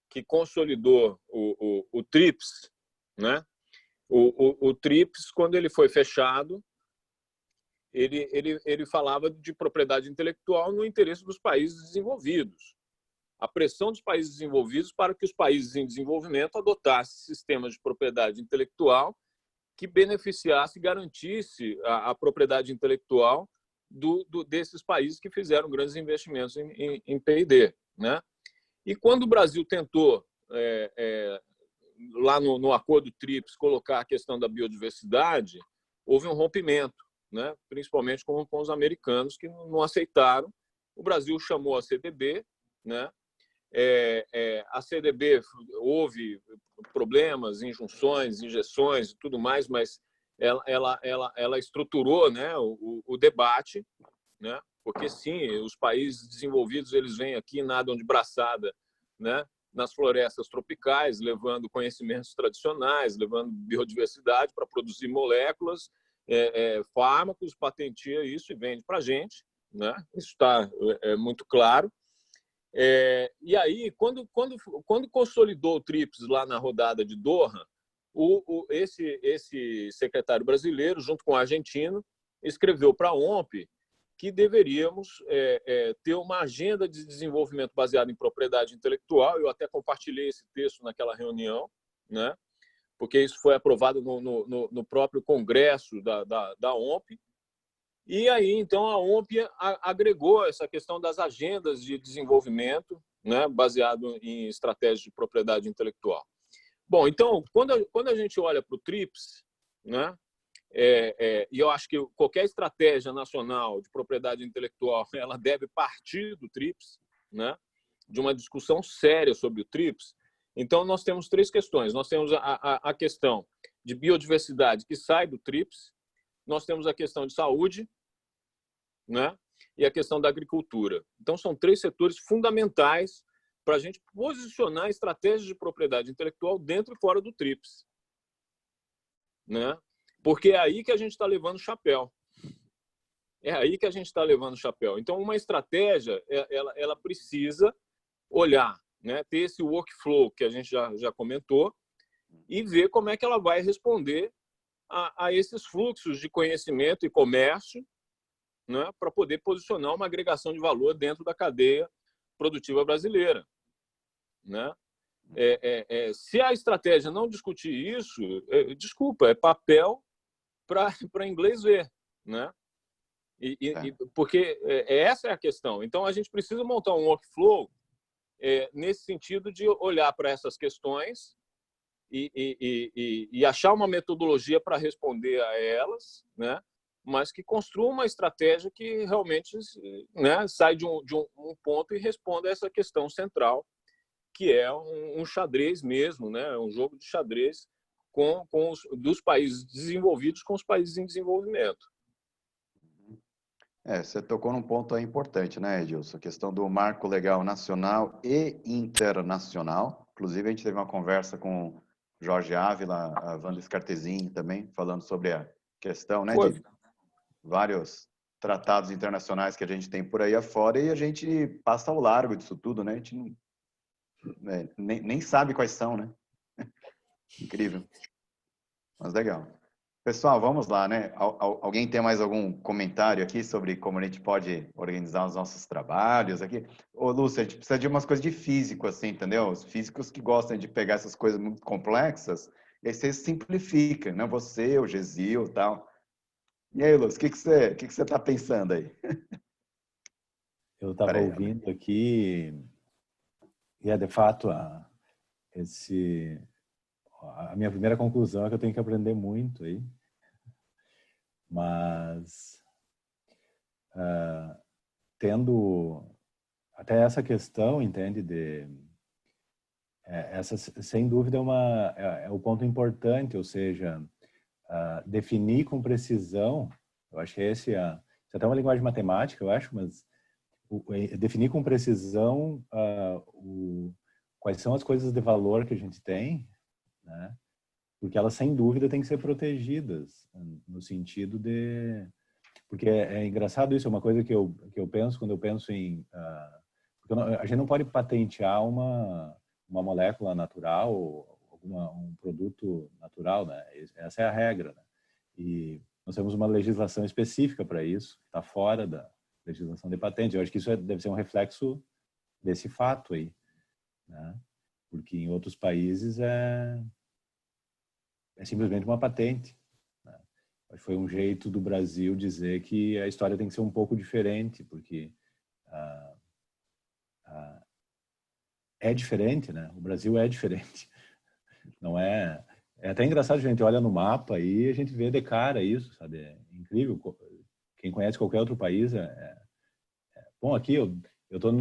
que consolidou o TRIPS, né? O TRIPS, quando ele foi fechado, ele falava de propriedade intelectual no interesse dos países desenvolvidos. A pressão dos países desenvolvidos para que os países em desenvolvimento adotassem sistemas de propriedade intelectual que beneficiasse e garantisse a propriedade intelectual desses países que fizeram grandes investimentos em P&D, né? E quando o Brasil tentou, lá no Acordo TRIPS, colocar a questão da biodiversidade, houve um rompimento, né? Principalmente com os americanos, que não aceitaram. O Brasil chamou a CDB, né? A CDB houve problemas, injunções, injeções e tudo mais, mas ela estruturou, né, o debate, né, porque sim, os países desenvolvidos eles vêm aqui, nadam de braçada, né, nas florestas tropicais, levando conhecimentos tradicionais, levando biodiversidade para produzir moléculas, fármacos, patentia isso e vende para a gente, né? Isso está muito claro. E aí, quando consolidou o TRIPS lá na rodada de Doha, esse secretário brasileiro, junto com o argentino, escreveu para a OMP que deveríamos ter uma agenda de desenvolvimento baseada em propriedade intelectual. Eu até compartilhei esse texto naquela reunião, né? Porque isso foi aprovado no próprio congresso da OMP. E aí, então, a OMP agregou essa questão das agendas de desenvolvimento, né, baseado em estratégias de propriedade intelectual. Bom, então, quando a gente olha para o TRIPS, né, e eu acho que qualquer estratégia nacional de propriedade intelectual ela deve partir do TRIPS, né, de uma discussão séria sobre o TRIPS. Então, nós temos três questões. Nós temos a questão de biodiversidade que sai do TRIPS, nós temos a questão de saúde, né, e a questão da agricultura. Então, são três setores fundamentais para a gente posicionar estratégias de propriedade intelectual dentro e fora do TRIPS, né? Porque é aí que a gente está levando o chapéu. É aí que a gente está levando o chapéu. Então, uma estratégia, ela precisa olhar, né, ter esse workflow que a gente já comentou e ver como é que ela vai responder a esses fluxos de conhecimento e comércio, né, para poder posicionar uma agregação de valor dentro da cadeia produtiva brasileira, né? Se a estratégia não discutir isso, desculpa, é papel para inglês ver, né? Porque essa é a questão. Então, a gente precisa montar um workflow nesse sentido de olhar para essas questões e achar uma metodologia para responder a elas, né? Mas que construa uma estratégia que realmente, né, sai de um ponto e responda a essa questão central, que é um xadrez mesmo, né? Um jogo de xadrez dos países desenvolvidos com os países em desenvolvimento. Você tocou num ponto aí importante, né, Edilson? A questão do marco legal nacional e internacional. Inclusive, a gente teve uma conversa com Jorge Ávila, a Wanda Scartezin também, falando sobre a questão, né, de vários tratados internacionais que a gente tem por aí afora e a gente passa ao largo disso tudo, né? A gente não, nem sabe quais são, né? Incrível. Mas legal. Pessoal, vamos lá, né? Alguém tem mais algum comentário aqui sobre como a gente pode organizar os nossos trabalhos aqui? Ô, Lúcia, a gente precisa de umas coisas de físico, assim, entendeu? Os físicos que gostam de pegar essas coisas muito complexas, e aí você simplifica, né? Você, o Gesil e tal. E aí, Lúcio, o que você está pensando aí? Eu estava ouvindo aqui, e de fato, a minha primeira conclusão é que eu tenho que aprender muito aí, mas tendo até essa questão, entende, essa sem dúvida é o ponto importante, ou seja, definir com precisão, eu acho que isso é até uma linguagem matemática, eu acho, mas definir com precisão quais são as coisas de valor que a gente tem, né? Porque elas, sem dúvida, têm que ser protegidas, no sentido de... Porque é engraçado isso, é uma coisa que eu penso quando eu penso em... Porque a gente não pode patentear uma molécula natural, um produto natural, né? Essa é a regra, né? E nós temos uma legislação específica para isso, que está fora da legislação de patente. Eu acho que isso deve ser um reflexo desse fato aí, né? Porque em outros países é simplesmente uma patente, né? Acho que foi um jeito do Brasil dizer que a história tem que ser um pouco diferente, porque é diferente, né? O Brasil é diferente. Não é... É até engraçado, a gente olha no mapa e a gente vê de cara isso, sabe? É incrível. Quem conhece qualquer outro país bom, aqui eu tô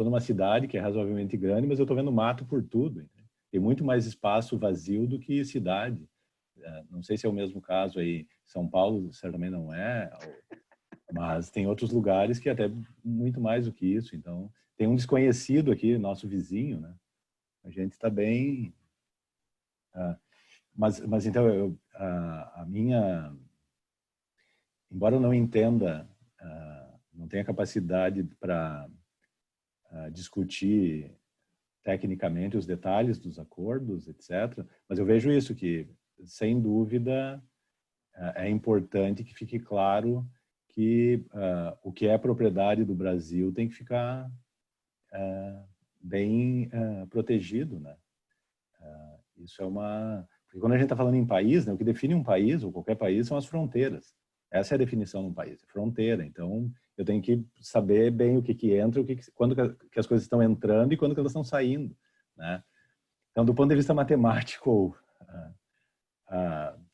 numa cidade que é razoavelmente grande, mas eu tô vendo mato por tudo. Entende? Tem muito mais espaço vazio do que cidade. Não sei se é o mesmo caso aí. São Paulo certamente não é, mas tem outros lugares que até muito mais do que isso. Então, tem um desconhecido aqui, nosso vizinho, né? A gente está bem... Mas então, a minha... Embora eu não entenda, não tenha capacidade para discutir tecnicamente os detalhes dos acordos, etc., mas eu vejo isso, que, sem dúvida, é importante que fique claro que o que é propriedade do Brasil tem que ficar bem protegido, né? Isso é uma... Porque quando a gente está falando em país, né, o que define um país, ou qualquer país, são as fronteiras. Essa é a definição de um país, fronteira. Então, eu tenho que saber bem o que entra, quando que as coisas estão entrando e quando que elas estão saindo, né? Então, do ponto de vista matemático,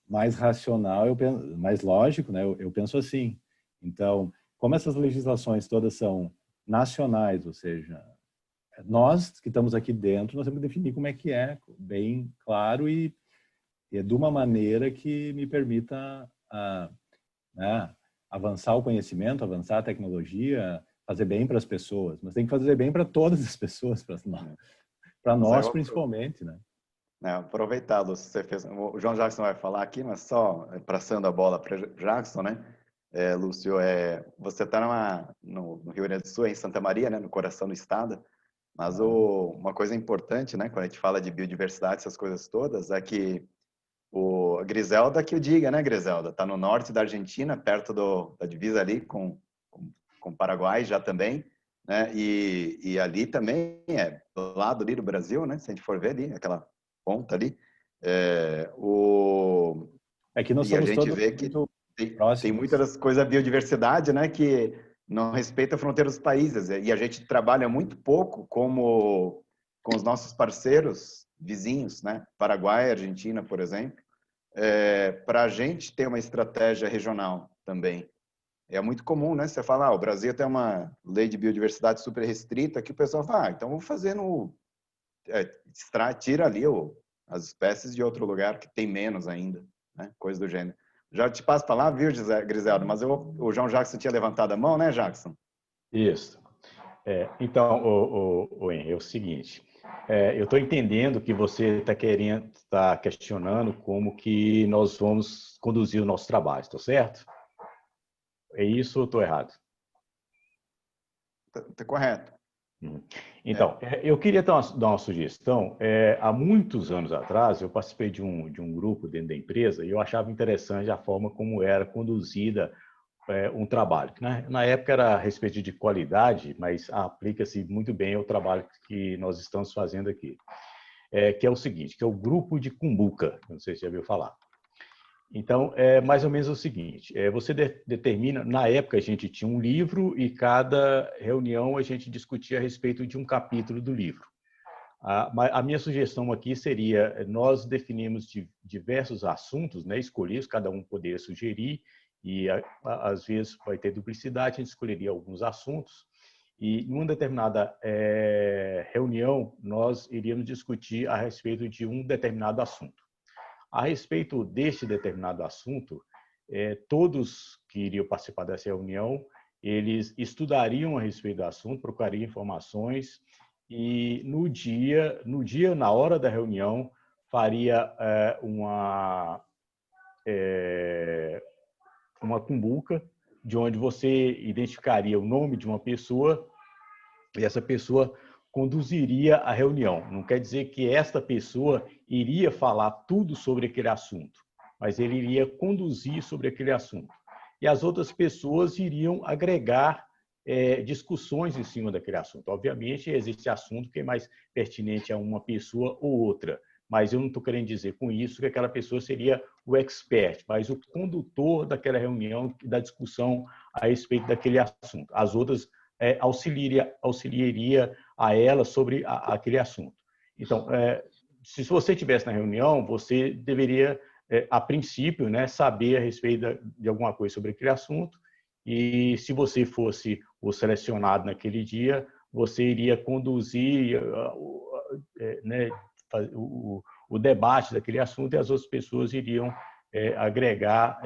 mais racional, mais lógico, né? Eu penso assim. Então, como essas legislações todas são nacionais, ou seja, nós que estamos aqui dentro, nós temos que definir como é que é, bem claro e de uma maneira que me permita né, avançar o conhecimento, avançar a tecnologia, fazer bem para as pessoas. Mas tem que fazer bem para todas as pessoas, para nós principalmente, né? Aproveitar, Lúcio, você fez... O João Jackson vai falar aqui, mas só passando a bola para Jackson, né? Lúcio, você está no Rio Grande do Sul, em Santa Maria, né? No coração do estado. Mas uma coisa importante, né? Quando a gente fala de biodiversidade, essas coisas todas, é que a Griselda que o diga, né, Griselda? Está no norte da Argentina, perto da divisa ali com o Paraguai já também, né? E ali também do lado ali do Brasil, né? Se a gente for ver ali, aquela ponta ali. Que nós somos a gente todos vê que tem próximos. muitas coisas da biodiversidade, né? Que não respeita a fronteira dos países. E a gente trabalha muito pouco com os nossos parceiros vizinhos, né? Paraguai, Argentina, por exemplo, para a gente ter uma estratégia regional também. É muito comum, né? Você fala, o Brasil tem uma lei de biodiversidade super restrita, que o pessoal fala, então vamos fazer tira ali as espécies de outro lugar que tem menos ainda, né? Coisa do gênero. Já te passo a palavra, viu, Griselda? Mas o João Jackson tinha levantado a mão, né, Jackson? Isso. Então, Henry, é o seguinte, eu estou entendendo que você está questionando como que nós vamos conduzir o nosso trabalho, está certo? É isso ou estou errado? Está correto. Então, eu queria dar uma sugestão. Há muitos anos atrás, eu participei de um grupo dentro da empresa e eu achava interessante a forma como era conduzida um trabalho. Né? Na época era a respeito de qualidade, mas aplica-se muito bem ao trabalho que nós estamos fazendo aqui. Que é o seguinte, que é o grupo de Cumbuca, não sei se você já ouviu falar. Então, é mais ou menos o seguinte, você determina, na época a gente tinha um livro e cada reunião a gente discutia a respeito de um capítulo do livro. A minha sugestão aqui seria, nós definimos diversos assuntos, né, escolhidos, cada um poderia sugerir, e às vezes vai ter duplicidade, a gente escolheria alguns assuntos, e em uma determinada reunião nós iríamos discutir a respeito de um determinado assunto. A respeito deste determinado assunto, todos que iriam participar dessa reunião, eles estudariam a respeito do assunto, procurariam informações e no dia, na hora da reunião, faria uma cumbuca, de onde você identificaria o nome de uma pessoa e essa pessoa conduziria a reunião. Não quer dizer que esta pessoa iria falar tudo sobre aquele assunto, mas ele iria conduzir sobre aquele assunto. E as outras pessoas iriam agregar discussões em cima daquele assunto. Obviamente, existe assunto que é mais pertinente a uma pessoa ou outra, mas eu não estou querendo dizer com isso que aquela pessoa seria o expert, mas o condutor daquela reunião, da discussão a respeito daquele assunto. As outras auxiliaria a ela sobre aquele assunto. Então, se você estivesse na reunião, você deveria, a princípio, né, saber a respeito de alguma coisa sobre aquele assunto, e se você fosse o selecionado naquele dia, você iria conduzir né, o debate daquele assunto e as outras pessoas iriam agregar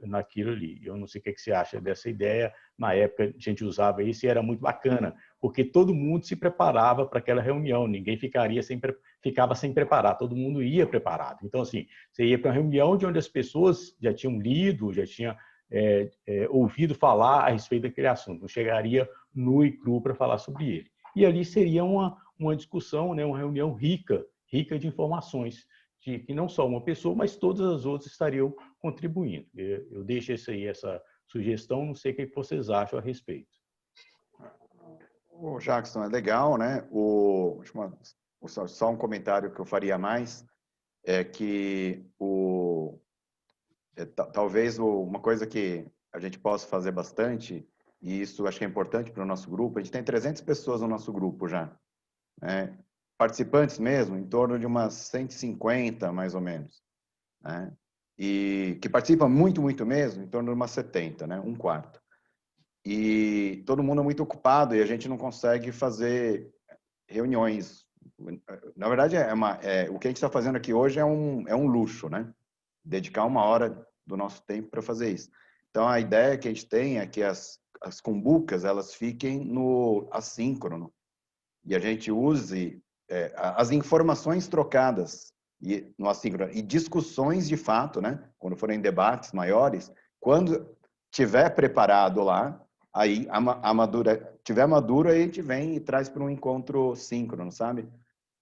naquilo ali. Eu não sei o que você acha dessa ideia. Na época, a gente usava isso e era muito bacana, porque todo mundo se preparava para aquela reunião, ninguém ficava sem preparar, todo mundo ia preparado. Então, assim, você ia para uma reunião de onde as pessoas já tinham lido, já tinham ouvido falar a respeito daquele assunto, não chegaria nu e cru para falar sobre ele. E ali seria uma discussão, né, uma reunião rica de informações, de que não só uma pessoa, mas todas as outras estariam contribuindo. Eu deixo essa sugestão, não sei o que vocês acham a respeito. O Jackson, é legal, né? Só um comentário que eu faria mais é que talvez uma coisa que a gente possa fazer bastante, e isso acho que é importante para o nosso grupo, a gente tem 300 pessoas no nosso grupo já, né? Participantes mesmo, em torno de umas 150, mais ou menos, né? E que participam muito, muito mesmo, em torno de umas 70, né? Um quarto. E todo mundo é muito ocupado e a gente não consegue fazer reuniões. Na verdade, o que a gente está fazendo aqui hoje é um luxo, né? Dedicar 1 hora do nosso tempo para fazer isso. Então, a ideia que a gente tem é que as cumbucas, elas fiquem no assíncrono e a gente use as informações trocadas no assíncrono e discussões de fato, né? Quando forem debates maiores, quando tiver preparado lá, aí tiver maduro, aí a gente vem e traz para um encontro síncrono, sabe?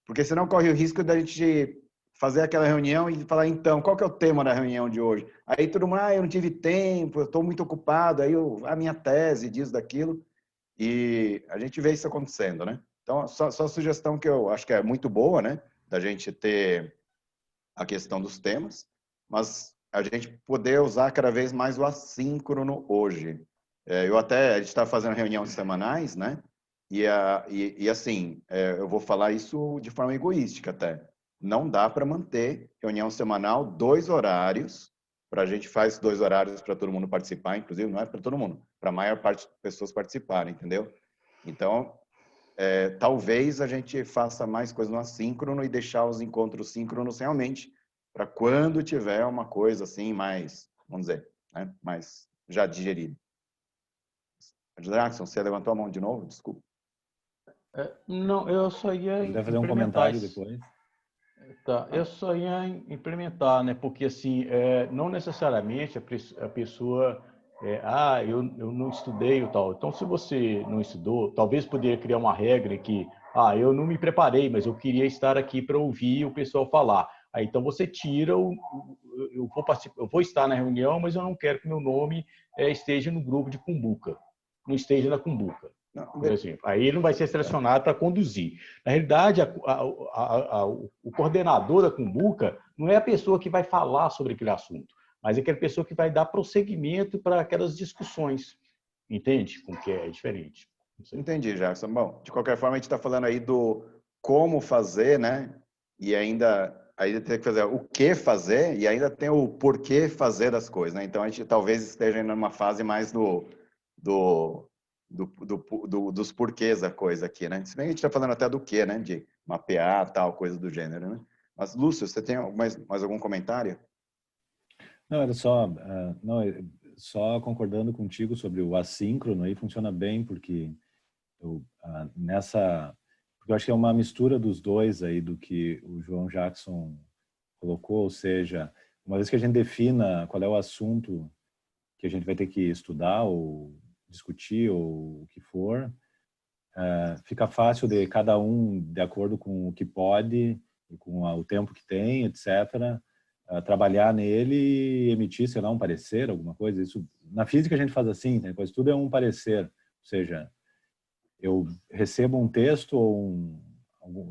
Porque senão corre o risco da gente fazer aquela reunião e falar, então, qual que é o tema da reunião de hoje? Aí todo mundo, eu não tive tempo, eu estou muito ocupado, aí a minha tese diz daquilo, e a gente vê isso acontecendo, né? Então, só a sugestão que eu acho que é muito boa, né? Da gente ter a questão dos temas, mas a gente poder usar cada vez mais o assíncrono hoje. A gente está fazendo reuniões semanais, né? E assim, eu vou falar isso de forma egoística até. Não dá para manter reunião semanal 2 horários, a gente faz 2 horários para todo mundo participar, inclusive não é para todo mundo, para a maior parte das pessoas participarem, entendeu? Então, talvez a gente faça mais coisa no assíncrono e deixar os encontros síncronos realmente para quando tiver uma coisa assim mais, vamos dizer, né, mais já digerida. Jackson, você levantou a mão de novo? Desculpa. Não, eu só ia Deve fazer um comentário depois. Tá, eu só ia implementar, né? Porque assim, não necessariamente a pessoa eu não estudei ou tal. Então, se você não estudou, talvez poderia criar uma regra que, eu não me preparei, mas eu queria estar aqui para ouvir o pessoal falar. Aí, então, você tira eu vou estar na reunião, mas eu não quero que meu nome esteja no grupo de cumbuca, não esteja na cumbuca. Por exemplo, aí ele não vai ser selecionado para conduzir. Na realidade, o coordenador da cumbuca não é a pessoa que vai falar sobre aquele assunto, mas é aquela pessoa que vai dar prosseguimento para aquelas discussões. Entende? Com que é diferente. Entendi, Jackson. Bom, de qualquer forma, a gente está falando aí do como fazer, né? E ainda tem que fazer o que fazer e ainda tem o porquê fazer das coisas, né? Então, a gente talvez esteja numa fase mais dos porquês da coisa aqui, né? Se bem que a gente está falando até do que, né? De mapear, tal, coisa do gênero, né? Mas, Lúcio, você tem mais algum comentário? Não, era só concordando contigo sobre o assíncrono, aí funciona bem, porque eu acho que é uma mistura dos dois aí, do que o João Jackson colocou, ou seja, uma vez que a gente defina qual é o assunto que a gente vai ter que estudar ou discutir ou o que for, fica fácil de cada um, de acordo com o que pode e com o tempo que tem, etc., trabalhar nele e emitir, sei lá, um parecer, alguma coisa. Isso, na física a gente faz assim, né? Pois tudo é um parecer, ou seja, eu recebo um texto ou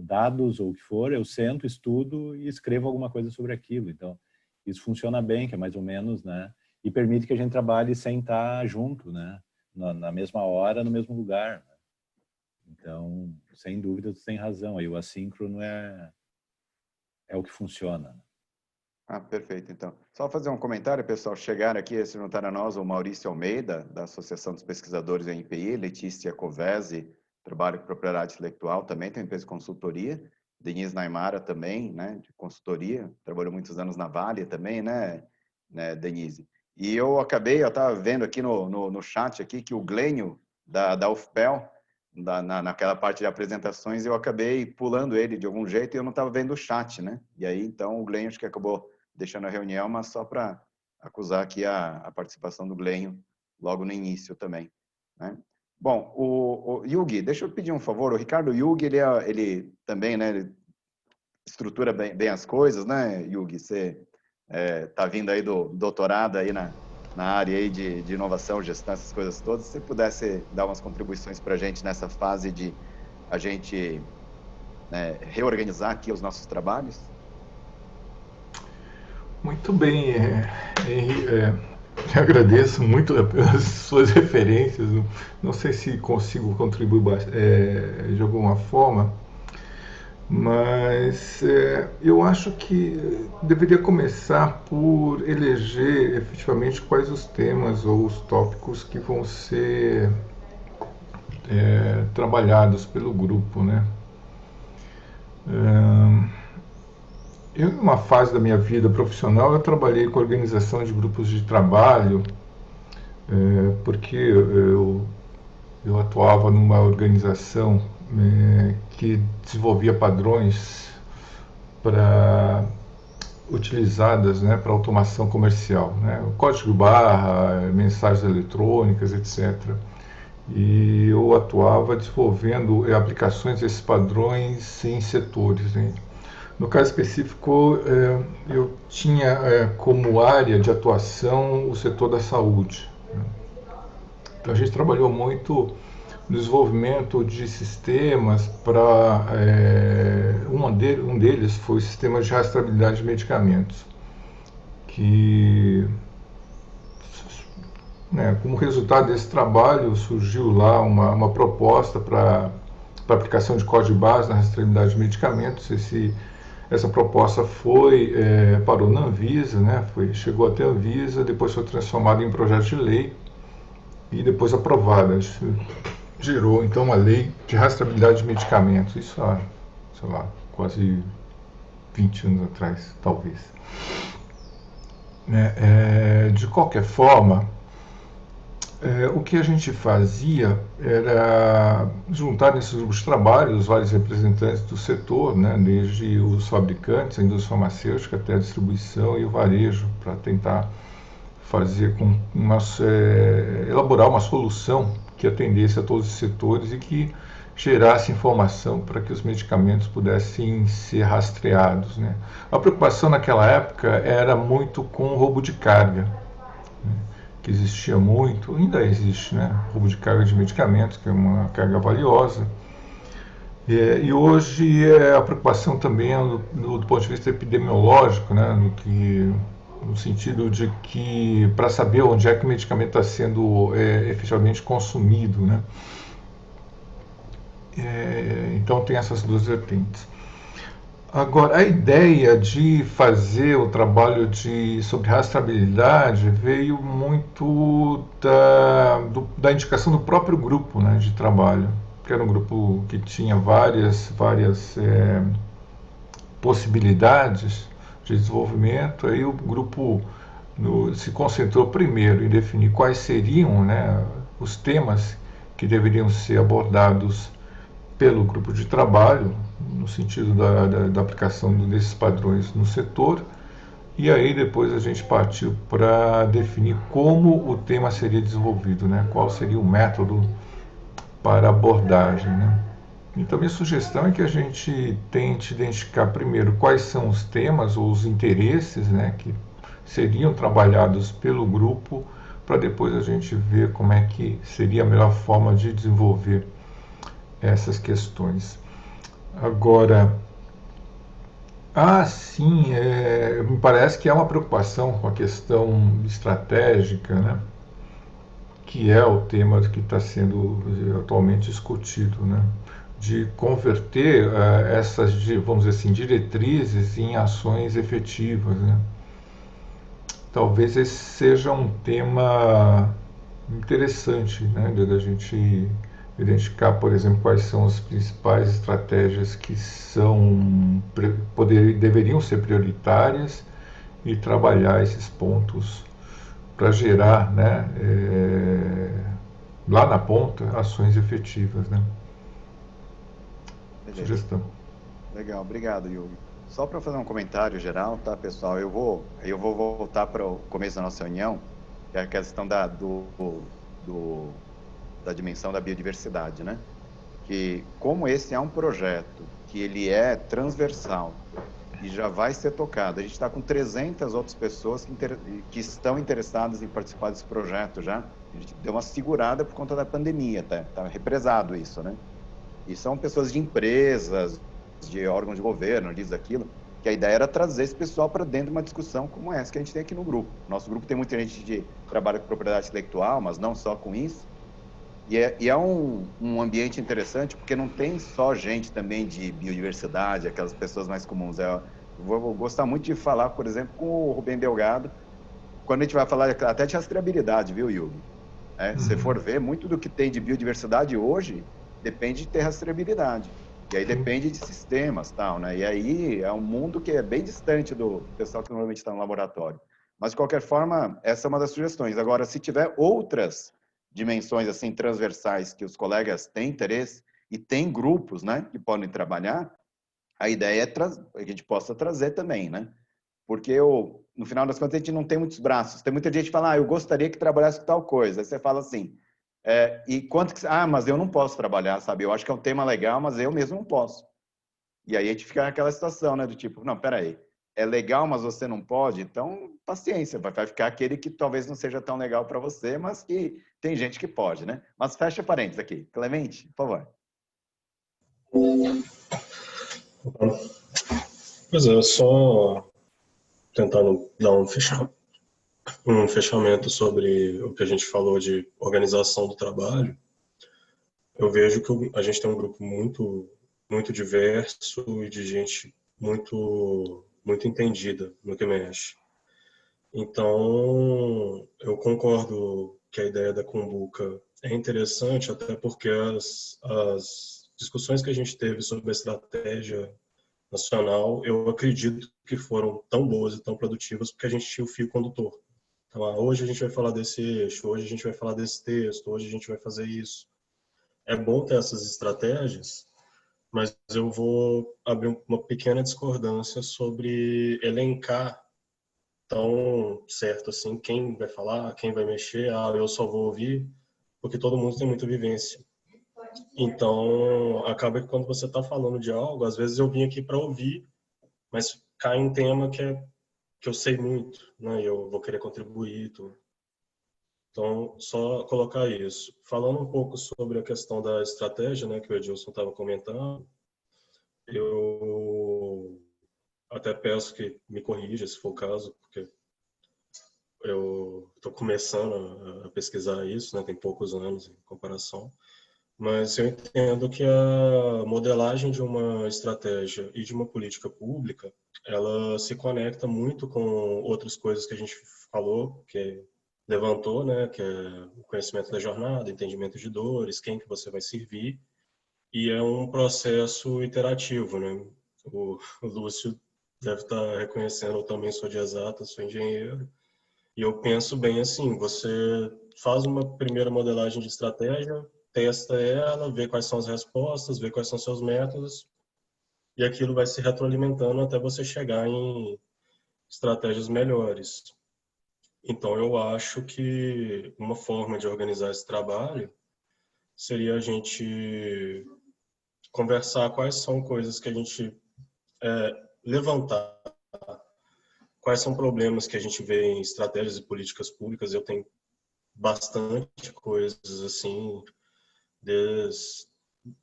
dados ou o que for, eu sento, estudo e escrevo alguma coisa sobre aquilo. Então, isso funciona bem, que é mais ou menos, né? E permite que a gente trabalhe sem estar junto, né? Na mesma hora, no mesmo lugar. Então, sem dúvida, tu tem razão. Aí o assíncrono é o que funciona. Perfeito, então. Só fazer um comentário, pessoal. Chegaram aqui, se juntaram a nós, o Maurício Almeida, da Associação dos Pesquisadores da NPI, Letícia Covese, trabalho com propriedade intelectual também, tenho empresa de consultoria. Denise Naimara também, né, de consultoria, trabalhou muitos anos na Vale também, né, Denise? E eu estava vendo aqui no chat aqui que o Glênio da UFPEL, naquela parte de apresentações, eu acabei pulando ele de algum jeito e eu não estava vendo o chat, né? E aí, então, o Glênio acho que acabou deixando a reunião, mas só para acusar aqui a participação do Glênio logo no início também, né? Bom, o Yugi, deixa eu pedir um favor, o Ricardo Yugi, ele também, né, ele estrutura bem as coisas, né, Yugi? Você tá vindo aí do doutorado aí na área aí de inovação, gestão, essas coisas todas. Se você pudesse dar umas contribuições para a gente nessa fase de a gente reorganizar aqui os nossos trabalhos? Muito bem, Henri, agradeço muito as suas referências. Não sei se consigo contribuir de alguma forma, mas eu acho que deveria começar por eleger efetivamente quais os temas ou os tópicos que vão ser trabalhados pelo grupo, né? Eu, numa fase da minha vida profissional, eu trabalhei com organização de grupos de trabalho, porque eu atuava numa organização que desenvolvia padrões utilizadas, né, para automação comercial, né, o código barra, mensagens eletrônicas, etc. E eu atuava desenvolvendo aplicações desses padrões em setores, né? No caso específico, eu tinha como área de atuação o setor da saúde. Então a gente trabalhou muito no desenvolvimento de sistemas para... um deles foi o sistema de rastreabilidade de medicamentos, que, como resultado desse trabalho, surgiu lá uma proposta para aplicação de código base na rastreabilidade de medicamentos. Essa proposta parou na Anvisa, né? Chegou até a Anvisa, depois foi transformada em projeto de lei e depois aprovada. Isso gerou, então, uma lei de rastreabilidade de medicamentos. Isso há, sei lá, quase 20 anos atrás, talvez. De qualquer forma, o que a gente fazia era juntar nesses grupos de trabalho os vários representantes do setor, né, desde os fabricantes, a indústria farmacêutica, até a distribuição e o varejo, para tentar fazer elaborar uma solução que atendesse a todos os setores e que gerasse informação para que os medicamentos pudessem ser rastreados, né. A preocupação naquela época era muito com o roubo de carga, né, que existia muito, ainda existe, né? Roubo de carga de medicamentos, que é uma carga valiosa. E hoje a preocupação também do ponto de vista epidemiológico, né? No sentido de que, para saber onde é que o medicamento está sendo efetivamente consumido, né? Então tem essas duas vertentes. Agora, a ideia de fazer o trabalho sobre rastreabilidade veio muito da indicação do próprio grupo, né, de trabalho, que era um grupo que tinha várias possibilidades de desenvolvimento. Aí o grupo se concentrou primeiro em definir quais seriam, né, os temas que deveriam ser abordados pelo grupo de trabalho, no sentido da aplicação desses padrões no setor, e aí depois a gente partiu para definir como o tema seria desenvolvido, né? Qual seria o método para abordagem, né? Então, minha sugestão é que a gente tente identificar primeiro quais são os temas ou os interesses, né, que seriam trabalhados pelo grupo, para depois a gente ver como é que seria a melhor forma de desenvolver essas questões. Agora, sim, me parece que há uma preocupação com a questão estratégica, né, que é o tema que está sendo atualmente discutido, né, de converter essas, vamos dizer assim, diretrizes em ações efetivas, né. Talvez esse seja um tema interessante, né, da gente identificar, por exemplo, quais são as principais estratégias que deveriam ser prioritárias e trabalhar esses pontos para gerar, né, lá na ponta, ações efetivas, né? Sugestão. Legal, obrigado, Yugi. Só para fazer um comentário geral, tá, pessoal? Eu vou voltar para o começo da nossa reunião, que é a questão da dimensão da biodiversidade, né? Que como esse é um projeto que ele é transversal e já vai ser tocado, a gente está com 300 outras pessoas que estão interessadas em participar desse projeto já. A gente deu uma segurada por conta da pandemia, tá represado isso, né? E são pessoas de empresas, de órgãos de governo, disso, aquilo, que a ideia era trazer esse pessoal para dentro de uma discussão como essa que a gente tem aqui no grupo. Nosso grupo tem muita gente que trabalha com propriedade intelectual, mas não só com isso. E é um ambiente interessante, porque não tem só gente também de biodiversidade, aquelas pessoas mais comuns. Eu vou gostar muito de falar, por exemplo, com o Rubem Delgado, quando a gente vai falar até de rastreabilidade, viu, Yugi? Se você for ver, muito do que tem de biodiversidade hoje depende de ter rastreabilidade. E aí depende de sistemas, tal, né? E aí é um mundo que é bem distante do pessoal que normalmente está no laboratório. Mas, de qualquer forma, essa é uma das sugestões. Agora, se tiver outras dimensões assim transversais que os colegas têm interesse e tem grupos, né, que podem trabalhar, a ideia é que a gente possa trazer também, né? Porque no final das contas a gente não tem muitos braços. Tem muita gente que fala, eu gostaria que trabalhasse com tal coisa. Aí você fala assim, e quanto que... mas eu não posso trabalhar, sabe? Eu acho que é um tema legal, mas eu mesmo não posso. E aí a gente fica naquela situação, né? Do tipo, não, peraí, é legal, mas você não pode? Então, paciência, vai ficar aquele que talvez não seja tão legal para você, mas que tem gente que pode, né? Mas fecha parênteses aqui. Clemente, por favor. Pois é, só tentando dar um fechamento sobre o que a gente falou de organização do trabalho. Eu vejo que a gente tem um grupo muito diverso e de gente muito entendida no que mexe. Então, eu concordo que a ideia da Cumbuca é interessante, até porque as discussões que a gente teve sobre a estratégia nacional, eu acredito que foram tão boas e tão produtivas porque a gente tinha o fio condutor. Então, hoje a gente vai falar desse eixo, hoje a gente vai falar desse texto, hoje a gente vai fazer isso. É bom ter essas estratégias, mas eu vou abrir uma pequena discordância sobre elencar tão certo assim quem vai falar, quem vai mexer, eu só vou ouvir, porque todo mundo tem muita vivência. Então, acaba que quando você está falando de algo, às vezes eu vim aqui para ouvir, mas cai em tema que eu sei muito, né? E eu vou querer contribuir e tudo. Então, só colocar isso. Falando um pouco sobre a questão da estratégia, né, que o Edilson estava comentando, eu até peço que me corrija, se for o caso, porque eu estou começando a pesquisar isso, né, tem poucos anos em comparação, mas eu entendo que a modelagem de uma estratégia e de uma política pública, ela se conecta muito com outras coisas que a gente falou, que levantou, né, que é o conhecimento da jornada, entendimento de dores, quem que você vai servir, e é um processo iterativo, né? O Lúcio deve estar reconhecendo, eu também sou de exatas, sou engenheiro, e eu penso bem assim, você faz uma primeira modelagem de estratégia, testa ela, vê quais são as respostas, vê quais são seus métodos, e aquilo vai se retroalimentando até você chegar em estratégias melhores. Então, eu acho que uma forma de organizar esse trabalho seria a gente conversar quais são coisas que a gente levantar, quais são problemas que a gente vê em estratégias e políticas públicas. Eu tenho bastante coisas assim,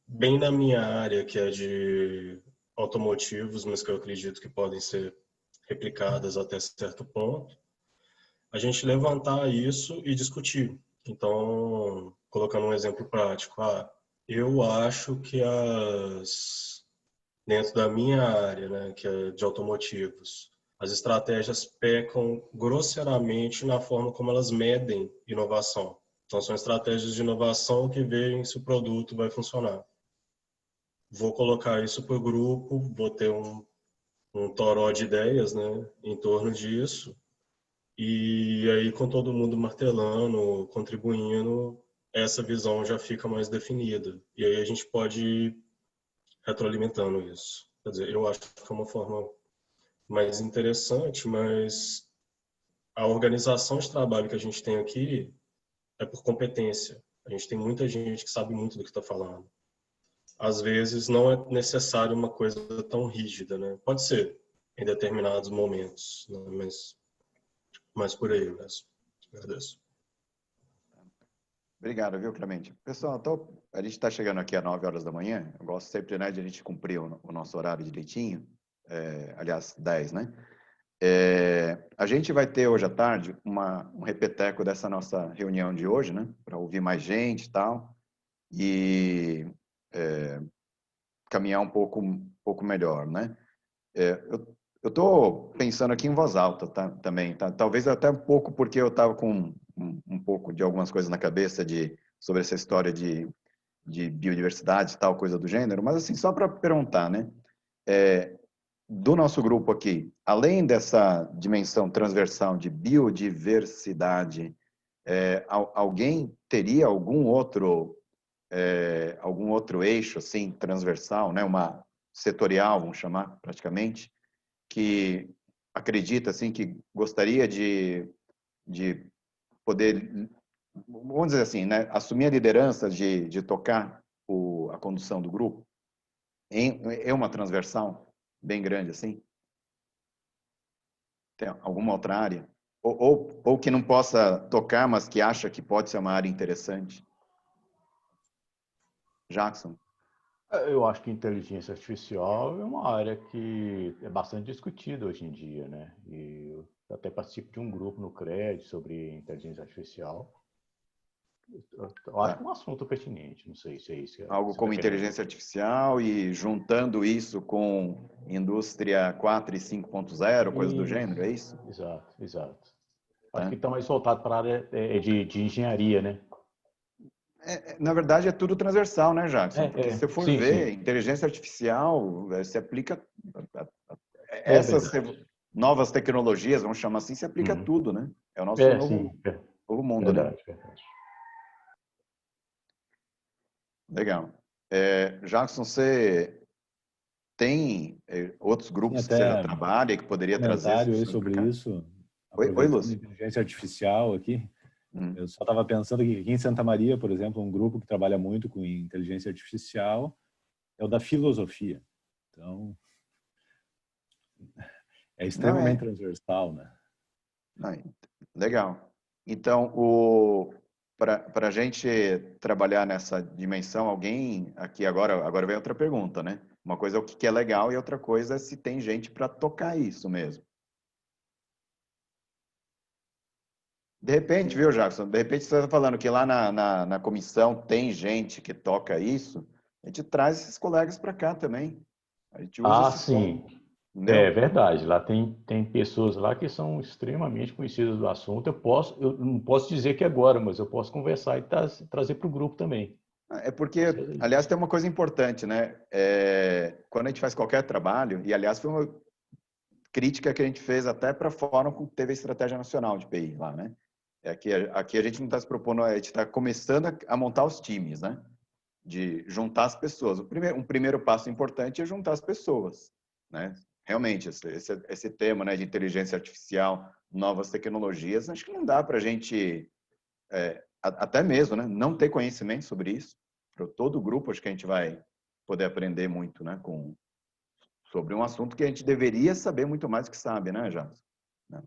bem na minha área, que é de automotivos, mas que eu acredito que podem ser replicadas até certo ponto. A gente levantar isso e discutir. Então, colocando um exemplo prático, eu acho que dentro da minha área, né, que é de automotivos, as estratégias pecam grosseiramente na forma como elas medem inovação. Então, são estratégias de inovação que veem se o produto vai funcionar. Vou colocar isso para o grupo, vou ter um toró de ideias, né, em torno disso. E aí, com todo mundo martelando, contribuindo, essa visão já fica mais definida. E aí a gente pode ir retroalimentando isso. Quer dizer, eu acho que é uma forma mais interessante, mas a organização de trabalho que a gente tem aqui é por competência. A gente tem muita gente que sabe muito do que está falando. Às vezes não é necessário uma coisa tão rígida, né? Pode ser em determinados momentos, né? Mas por aí mesmo. Agradeço. Obrigado, viu, Clemente? Pessoal, então, a gente está chegando aqui às 9 horas da manhã. Eu gosto sempre, né, de a gente cumprir o nosso horário direitinho. Aliás, 10, né? A gente vai ter hoje à tarde um repeteco dessa nossa reunião de hoje, né? Para ouvir mais gente e tal. E caminhar um pouco melhor, né? Eu estou pensando aqui em voz alta, tá, também, tá? Talvez até um pouco porque eu estava com um pouco de algumas coisas na cabeça sobre essa história de biodiversidade e tal, coisa do gênero, mas assim, só para perguntar, né? Do nosso grupo aqui, além dessa dimensão transversal de biodiversidade, alguém teria algum outro eixo assim transversal, né, uma setorial, vamos chamar praticamente, que acredita assim que gostaria de poder, vamos dizer assim, né, assumir a liderança de tocar a condução do grupo em uma transversal bem grande assim? Tem alguma outra área? Ou que não possa tocar, mas que acha que pode ser uma área interessante? Jackson? Eu acho que inteligência artificial é uma área que é bastante discutida hoje em dia, né? E eu até participo de um grupo no CRED sobre inteligência artificial. Eu acho que é um assunto pertinente, não sei se é isso. Algo como inteligência artificial e juntando isso com indústria 4 e 5.0, coisa do gênero, é isso? Exato. Acho que está mais voltado para a área de engenharia, né? Na verdade, é tudo transversal, né, Jackson? Porque se você for ver, inteligência artificial se aplica a essas novas tecnologias, vamos chamar assim, se aplica a tudo, né? É o nosso novo mundo, verdade, né? Verdade. Legal. Jackson, você tem outros grupos que você já trabalha e que poderia trazer comentário sobre isso? Oi, Lúcio. Inteligência artificial aqui. Eu só estava pensando que aqui em Santa Maria, por exemplo, um grupo que trabalha muito com inteligência artificial é o da filosofia. Então, é extremamente transversal, né? Legal. Então, para a gente trabalhar nessa dimensão, alguém aqui agora vem outra pergunta, né? Uma coisa é o que é legal e outra coisa é se tem gente para tocar isso mesmo. De repente, viu, Jackson? De repente você está falando que lá na comissão tem gente que toca isso, a gente traz esses colegas para cá também. A gente usa sim. É verdade. Lá tem pessoas lá que são extremamente conhecidas do assunto. Eu não posso dizer que agora, mas eu posso conversar e trazer para o grupo também. É porque, aliás, tem uma coisa importante, né? Quando a gente faz qualquer trabalho, e aliás foi uma crítica que a gente fez até para a forma como teve a Estratégia Nacional de PI lá, né? Aqui a gente não está se propondo, a gente está começando a montar os times, né? De juntar as pessoas. Um primeiro passo importante é juntar as pessoas, né? Realmente, esse tema, né, de inteligência artificial, novas tecnologias, acho que não dá para a gente, até mesmo, né, não ter conhecimento sobre isso. Para todo o grupo, acho que a gente vai poder aprender muito, né, sobre um assunto que a gente deveria saber muito mais do que sabe, né, Jason?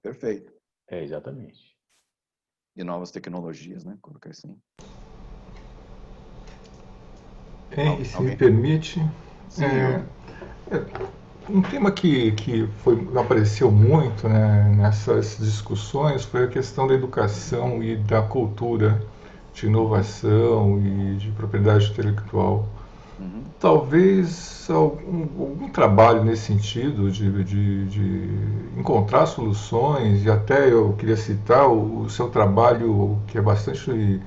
Perfeito. Exatamente. De novas tecnologias, né? Colocar assim. Se me permite, um tema que apareceu muito, né, nessas discussões foi a questão da educação e da cultura de inovação e de propriedade intelectual. Talvez algum trabalho nesse sentido de encontrar soluções, e até eu queria citar o seu trabalho, que é bastante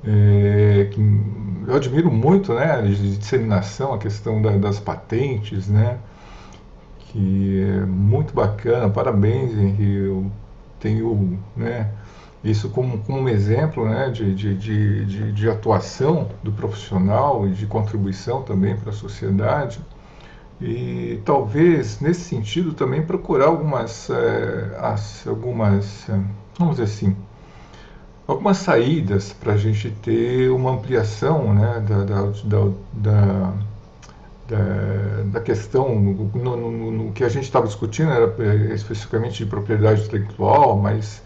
que eu admiro muito, né, de disseminação, a questão das patentes, né, que é muito bacana. Parabéns, Henri. Eu tenho, né, isso como um exemplo, né, de atuação do profissional e de contribuição também para a sociedade. E talvez, nesse sentido, também procurar vamos dizer assim, algumas saídas para a gente ter uma ampliação, né, da questão, no que a gente estava discutindo, era especificamente de propriedade intelectual, mas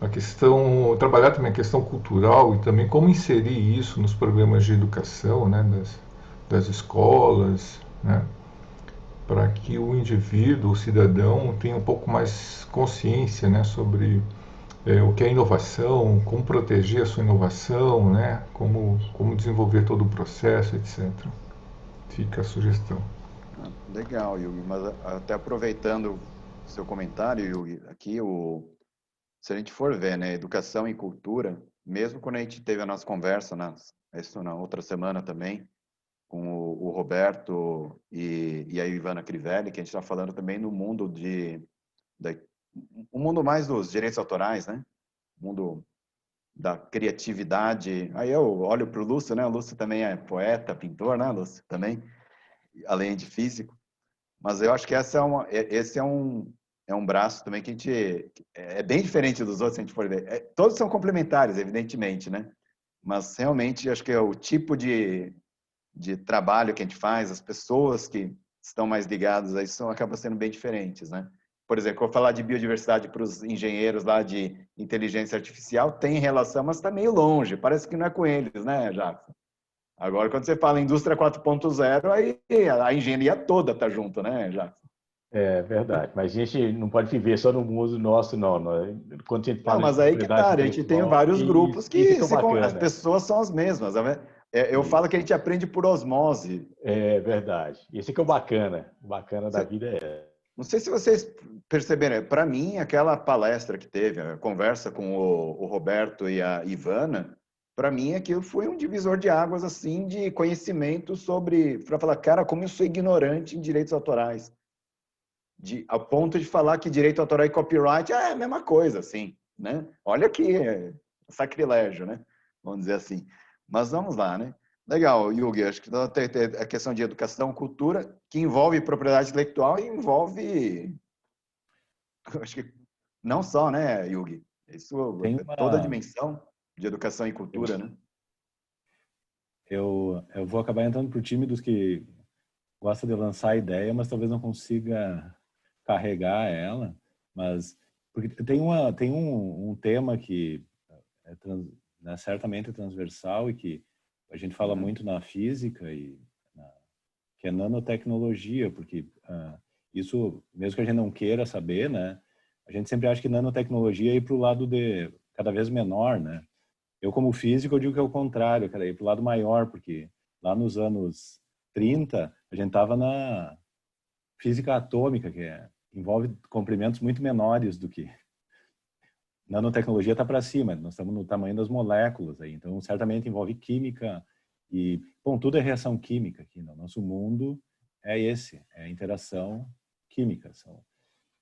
a questão, trabalhar também a questão cultural e também como inserir isso nos programas de educação, né, das escolas, né, para que o indivíduo, o cidadão, tenha um pouco mais consciência, né, sobre o que é inovação, como proteger a sua inovação, né, como desenvolver todo o processo, etc. Fica a sugestão. Legal, Yugi, mas até aproveitando o seu comentário, Yugi, aqui se a gente for ver, né, educação e cultura, mesmo quando a gente teve a nossa conversa, isso na outra semana também, com o Roberto e a Ivana Crivelli, que a gente está falando também no mundo o mundo mais dos direitos autorais, né? O mundo da criatividade. Aí eu olho para o Lúcio, né? O Lúcio também é poeta, pintor, né, Lúcio? Também, além de físico. Mas eu acho que esse é um braço também que a gente é bem diferente dos outros, se a gente for ver. Todos são complementares, evidentemente, né? Mas realmente acho que é o tipo de trabalho que a gente faz, as pessoas que estão mais ligadas a isso acabam sendo bem diferentes, né? Por exemplo, eu falar de biodiversidade para os engenheiros lá de inteligência artificial, tem relação, mas está meio longe, parece que não é com eles, né, Jacques? Agora, quando você fala indústria 4.0, aí a engenharia toda está junto, né, Jacques? É verdade, mas a gente não pode viver só no mundo nosso, não. Quando a gente fala mas de aí que propriedade tá, a gente tem intelectual, vários grupos que é bacana. as pessoas são as mesmas. Eu falo que a gente aprende por osmose. É verdade. Esse que é o bacana. O bacana da vida é. Não sei se vocês perceberam, para mim, aquela palestra que teve, a conversa com o Roberto e a Ivana, para mim aquilo foi um divisor de águas, assim, de conhecimento para falar, cara, como eu sou ignorante em direitos autorais. A ponto de falar que direito autoral e copyright é a mesma coisa, assim, né? Olha que sacrilégio, né? Vamos dizer assim. Mas vamos lá, né? Legal, Yugi, acho que tem a questão de educação, cultura, que envolve propriedade intelectual e envolve, acho que não só, né, Yugi? Isso toda a dimensão de educação e cultura, né? Eu vou acabar entrando para o time dos que gosta de lançar a ideia, mas talvez não consiga carregar ela, mas porque tem um tema que né, certamente é transversal e que a gente fala muito na física que é nanotecnologia, porque isso, mesmo que a gente não queira saber, né, a gente sempre acha que nanotecnologia é ir para o lado de cada vez menor, né? Eu, como físico, eu digo que é o contrário, cara, ir para o lado maior, porque lá nos anos 30, a gente estava na física atômica, que envolve comprimentos muito menores do que... Nanotecnologia está para cima, nós estamos no tamanho das moléculas aí, então certamente envolve química e, bom, tudo é reação química aqui, no nosso mundo é a interação química.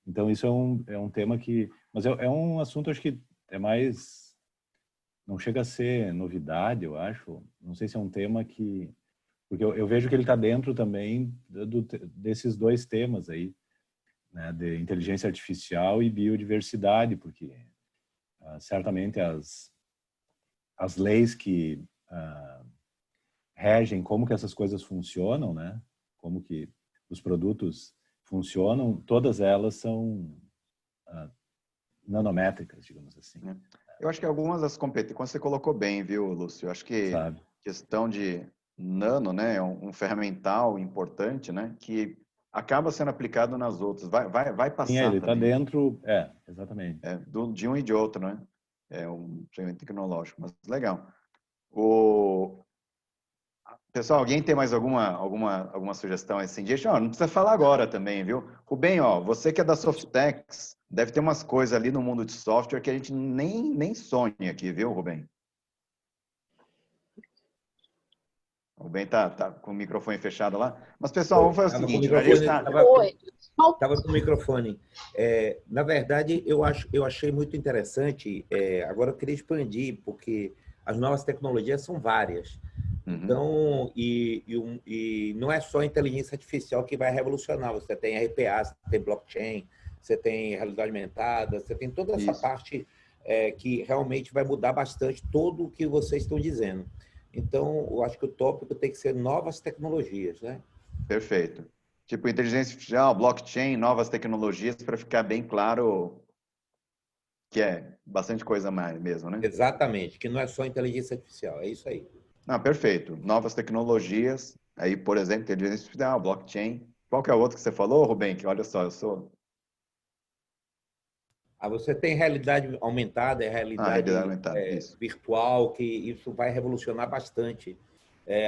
Então isso é um tema que... Mas é um assunto, acho que é mais... Não chega a ser novidade, eu acho. Não sei se é um tema que... Porque eu vejo que ele está dentro também desses dois temas aí, né, de inteligência artificial e biodiversidade, porque certamente as leis que regem como que essas coisas funcionam, né, como que os produtos funcionam, todas elas são nanométricas, digamos assim. Eu acho que algumas das competências, quando você colocou bem, viu, Lúcio? Eu acho que questão de nano, né, é um ferramental importante, né, que acaba sendo aplicado nas outras. Vai passar. Sim, ele está dentro, exatamente. De um e de outro, né? É um ferramenta tecnológico, mas legal. Pessoal, alguém tem mais alguma sugestão assim? Não precisa falar agora também, viu? Rubem, você que é da Softex, deve ter umas coisas ali no mundo de software que a gente nem sonha aqui, viu, Rubem? O Rubem tá com o microfone fechado lá. Mas, pessoal, vamos fazer o seguinte. A gente tá... Estava com o microfone. Na verdade, eu achei muito interessante. Agora eu queria expandir, porque as novas tecnologias são várias. Então, e não é só a inteligência artificial que vai revolucionar. Você tem RPA, você tem blockchain, você tem realidade aumentada, você tem toda essa parte que realmente vai mudar bastante tudo o que vocês estão dizendo. Então, eu acho que o tópico tem que ser novas tecnologias, né? Perfeito. Tipo, inteligência artificial, blockchain, novas tecnologias, para ficar bem claro que é bastante coisa mais mesmo, né? Exatamente, que não é só inteligência artificial, é isso aí. Não, perfeito. Novas tecnologias, aí, por exemplo, inteligência artificial, blockchain. Qual que é o outro que você falou, Rubem? Que olha só, eu sou... Você tem realidade aumentada, realidade aumentada, virtual, que isso vai revolucionar bastante.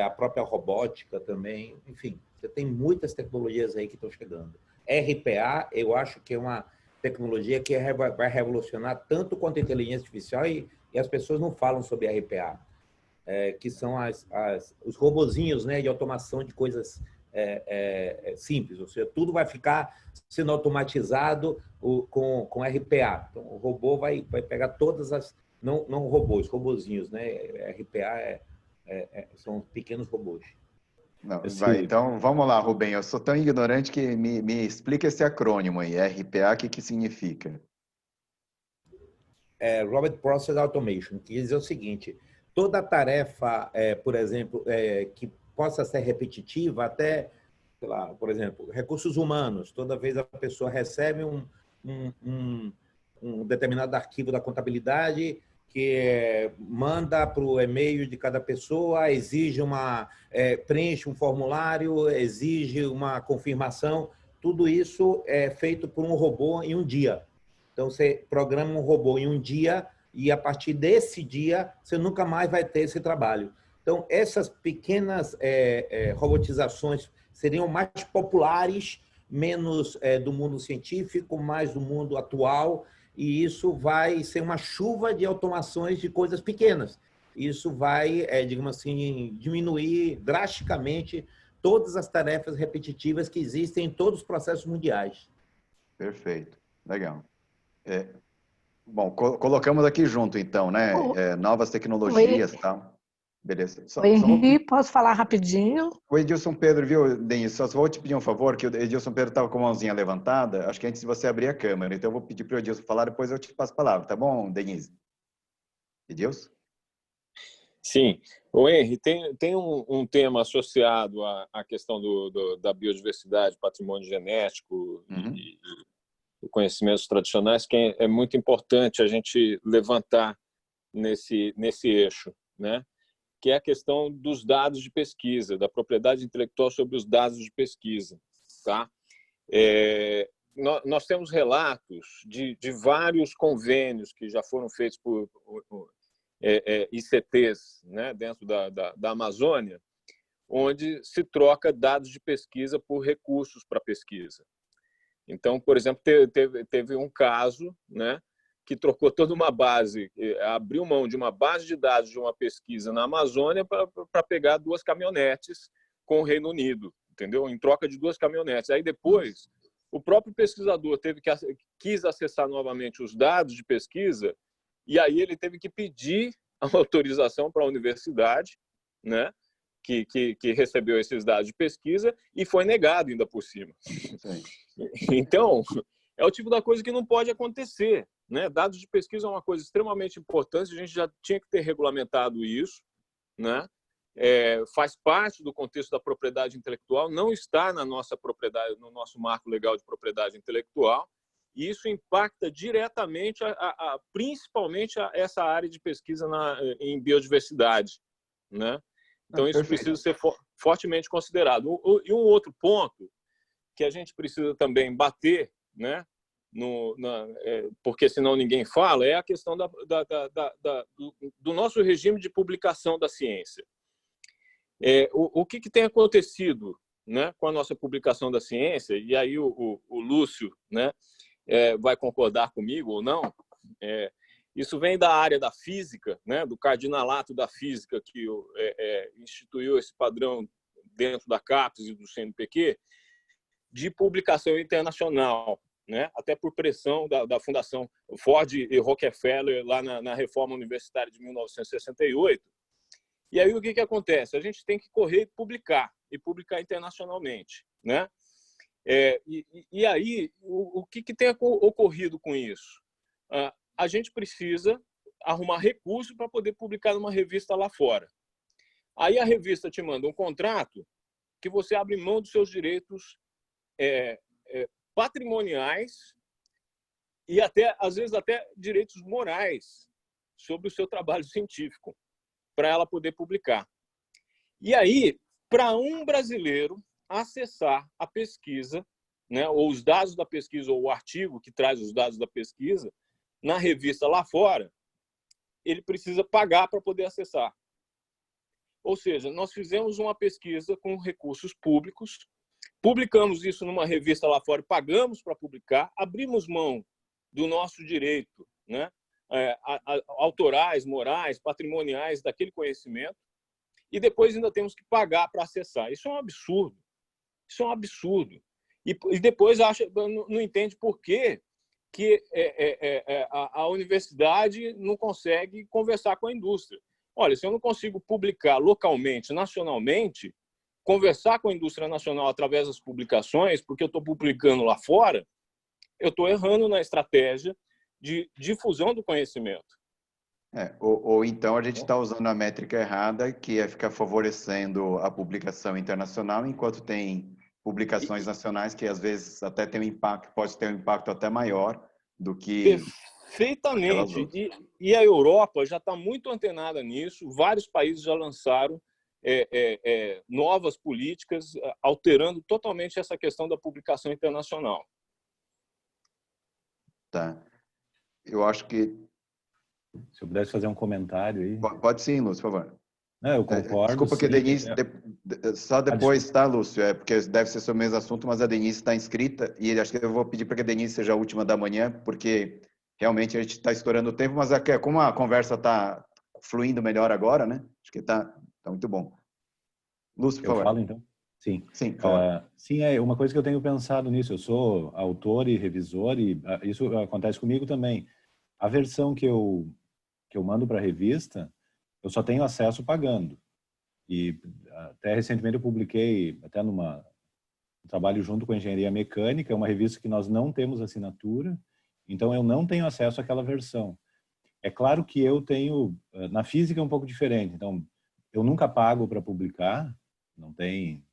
A própria robótica também, enfim, você tem muitas tecnologias aí que estão chegando. RPA, eu acho que é uma tecnologia que vai revolucionar tanto quanto a inteligência artificial e as pessoas não falam sobre RPA, que são os robozinhos, né, de automação de coisas simples, ou seja, tudo vai ficar sendo automatizado com RPA. Então, o robô vai pegar todas as... Não robôs, robozinhos, né? RPA são pequenos robôs. Não, então, vamos lá, Rubem. Eu sou tão ignorante que me explica esse acrônimo aí. RPA, o que significa? Robot Process Automation, que diz o seguinte: toda tarefa, por exemplo, que possa ser repetitiva, até, sei lá, por exemplo, recursos humanos. Toda vez a pessoa recebe um determinado arquivo da contabilidade que manda para o e-mail de cada pessoa, exige preenche um formulário, exige uma confirmação. Tudo isso é feito por um robô em um dia. Então, você programa um robô em um dia e, a partir desse dia, você nunca mais vai ter esse trabalho. Então, essas pequenas robotizações seriam mais populares, menos do mundo científico, mais do mundo atual, e isso vai ser uma chuva de automações de coisas pequenas. Isso vai, digamos assim, diminuir drasticamente todas as tarefas repetitivas que existem em todos os processos mundiais. Perfeito. Legal. Bom, colocamos aqui junto, então, né? Novas tecnologias e tal. Beleza. Henri, posso falar rapidinho? O Edilson Pedro, viu, Denis? Só vou te pedir um favor, que o Edilson Pedro estava com a mãozinha levantada. Acho que antes de você abrir a câmera. Então, eu vou pedir para o Edilson falar, depois eu te passo a palavra. Tá bom, Denis? Edilson? Sim. O Henri, tem um tema associado à questão da biodiversidade, patrimônio genético e conhecimentos tradicionais, que é muito importante a gente levantar nesse esse né? Que é a questão dos dados de pesquisa, da propriedade intelectual sobre os dados de pesquisa. Tá? Nós temos relatos de vários convênios que já foram feitos por ICTs, né, dentro da Amazônia, onde se troca dados de pesquisa por recursos para pesquisa. Então, por exemplo, teve um caso, né, que trocou toda uma base, abriu mão de uma base de dados de uma pesquisa na Amazônia para pegar 2 caminhonetes com o Reino Unido, entendeu? Em troca de 2 caminhonetes. Aí depois, o próprio pesquisador quis acessar novamente os dados de pesquisa e aí ele teve que pedir a autorização para a universidade, né, que recebeu esses dados de pesquisa e foi negado ainda por cima. Sim. Então, é o tipo da coisa que não pode acontecer. Né? Dados de pesquisa é uma coisa extremamente importante, a gente já tinha que ter regulamentado isso, né? Faz parte do contexto da propriedade intelectual, não está na nossa propriedade, no nosso marco legal de propriedade intelectual, e isso impacta diretamente, principalmente essa área de pesquisa em biodiversidade. Né? Então, isso precisa ser fortemente considerado. E um outro ponto que a gente precisa também bater, né? Porque senão ninguém fala, é a questão do nosso regime de publicação da ciência. O que tem acontecido, né, com a nossa publicação da ciência, e aí o Lúcio, né, vai concordar comigo ou não, Isso vem da área da física, né, do cardinalato da física, que instituiu esse padrão dentro da CAPES e do CNPq, de publicação internacional, né, até por pressão da Fundação Ford e Rockefeller lá na Reforma Universitária de 1968. E aí o que acontece? A gente tem que correr e publicar internacionalmente, né? E aí, o que tem ocorrido com isso? A gente precisa arrumar recursos para poder publicar numa revista lá fora. Aí a revista te manda um contrato que você abre mão dos seus direitos patrimoniais e às vezes até direitos morais sobre o seu trabalho científico para ela poder publicar. E aí, para um brasileiro acessar a pesquisa, né, ou os dados da pesquisa, ou o artigo que traz os dados da pesquisa, na revista lá fora, ele precisa pagar para poder acessar. Ou seja, nós fizemos uma pesquisa com recursos públicos, publicamos isso numa revista lá fora, pagamos para publicar, abrimos mão do nosso direito, né, autorais, morais, patrimoniais daquele conhecimento, e depois ainda temos que pagar para acessar. Isso é um absurdo. Isso é um absurdo. E depois não entende por que a universidade não consegue conversar com a indústria. Olha, se eu não consigo publicar localmente, nacionalmente, conversar com a indústria nacional através das publicações, porque eu estou publicando lá fora, eu estou errando na estratégia de difusão do conhecimento. Ou então a gente está usando a métrica errada, que é ficar favorecendo a publicação internacional, enquanto tem publicações nacionais que às vezes até tem um impacto, pode ter um impacto até maior do que... Perfeitamente. E a Europa já está muito antenada nisso. Vários países já lançaram novas políticas, alterando totalmente essa questão da publicação internacional. Tá. Eu acho que... Se eu pudesse fazer um comentário aí. Pode sim, Lúcio, por favor. Não, eu concordo. Desculpa que a Denise... Só depois, tá, Lúcio? Porque deve ser sobre o mesmo assunto, mas a Denise está inscrita e acho que eu vou pedir para que a Denise seja a última da manhã, porque realmente a gente está estourando o tempo, mas como a conversa está fluindo melhor agora, né? Acho que está muito bom. Lúcio, por favor. Eu falo, então? Sim. Sim, por favor. Sim, é uma coisa que eu tenho pensado nisso. Eu sou autor e revisor e isso acontece comigo também. A versão que eu mando para a revista, eu só tenho acesso pagando. E até recentemente eu publiquei, até um trabalho junto com a Engenharia Mecânica, uma revista que nós não temos assinatura, então eu não tenho acesso àquela versão. É claro que eu tenho, na física é um pouco diferente, então eu nunca pago para publicar, não tem,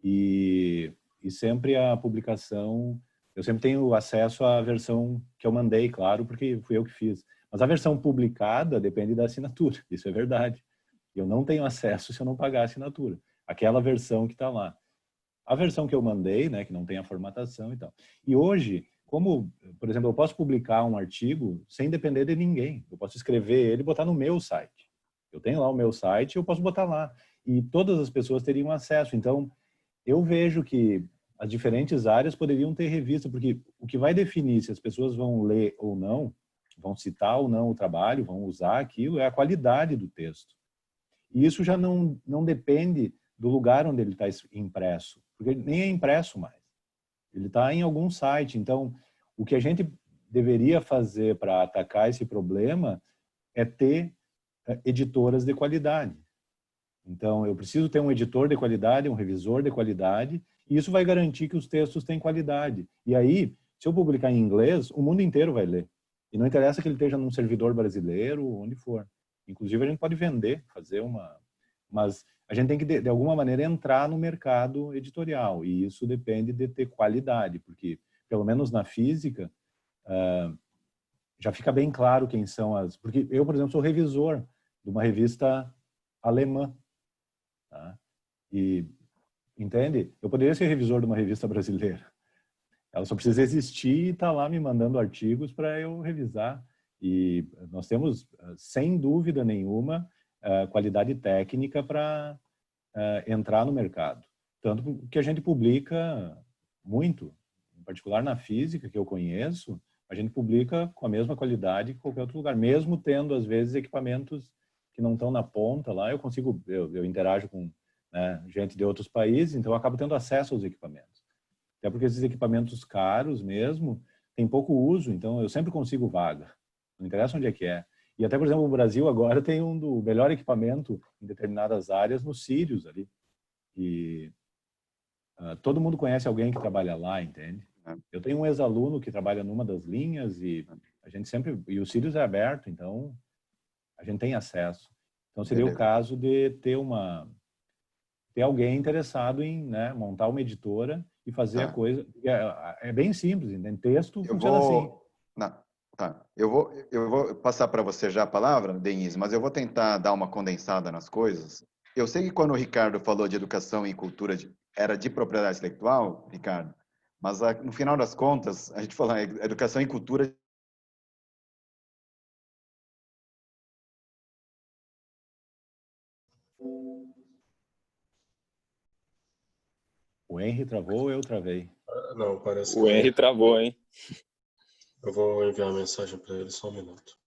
e sempre a publicação, eu sempre tenho acesso à versão que eu mandei, claro, porque fui eu que fiz. Mas a versão publicada depende da assinatura, isso é verdade. Eu não tenho acesso se eu não pagar a assinatura. Aquela versão que está lá. A versão que eu mandei, né, que não tem a formatação e tal. E hoje, como, por exemplo, eu posso publicar um artigo sem depender de ninguém. Eu posso escrever ele e botar no meu site. Eu tenho lá o meu site, eu posso botar lá. E todas as pessoas teriam acesso. Então, eu vejo que as diferentes áreas poderiam ter revista, porque o que vai definir se as pessoas vão ler ou não, vão citar ou não o trabalho, vão usar aquilo, é a qualidade do texto. E isso já não depende do lugar onde ele está impresso, porque ele nem é impresso mais. Ele está em algum site. Então, o que a gente deveria fazer para atacar esse problema é ter editoras de qualidade. Então, eu preciso ter um editor de qualidade, um revisor de qualidade, e isso vai garantir que os textos têm qualidade. E aí, se eu publicar em inglês, o mundo inteiro vai ler. E não interessa que ele esteja num servidor brasileiro, onde for. Inclusive, a gente pode vender, fazer uma... Mas a gente tem que, de alguma maneira, entrar no mercado editorial. E isso depende de ter qualidade, porque, pelo menos na física, já fica bem claro quem são as... Porque eu, por exemplo, sou revisor de uma revista alemã. Tá? E, entende? Eu poderia ser revisor de uma revista brasileira. Ela só precisa existir e está lá me mandando artigos para eu revisar. E nós temos, sem dúvida nenhuma, qualidade técnica para entrar no mercado. Tanto que a gente publica muito, em particular na física, que eu conheço, a gente publica com a mesma qualidade que qualquer outro lugar, mesmo tendo, às vezes, equipamentos que não estão na ponta lá. Eu interajo com, né, gente de outros países, então eu acabo tendo acesso aos equipamentos. Até porque esses equipamentos caros mesmo, tem pouco uso, então eu sempre consigo vaga. Não interessa onde é que é. E até, por exemplo, o Brasil agora tem do melhor equipamento em determinadas áreas no Sirius ali. E todo mundo conhece alguém que trabalha lá, entende? Eu tenho um ex-aluno que trabalha numa das linhas e a gente sempre... E o Sirius é aberto, então a gente tem acesso. Então seria o caso de ter alguém interessado em, né, montar uma editora e fazer a coisa... É bem simples, entende? Texto funciona assim. Tá. Eu vou passar para você já a palavra, Denise, mas eu vou tentar dar uma condensada nas coisas. Eu sei que quando o Ricardo falou de educação e cultura, era de propriedade intelectual, Ricardo, mas no final das contas, a gente falou educação e cultura. O Henry travou ou eu travei? Não, parece que O Henry travou, hein? Eu vou enviar a mensagem para ele, só um minuto.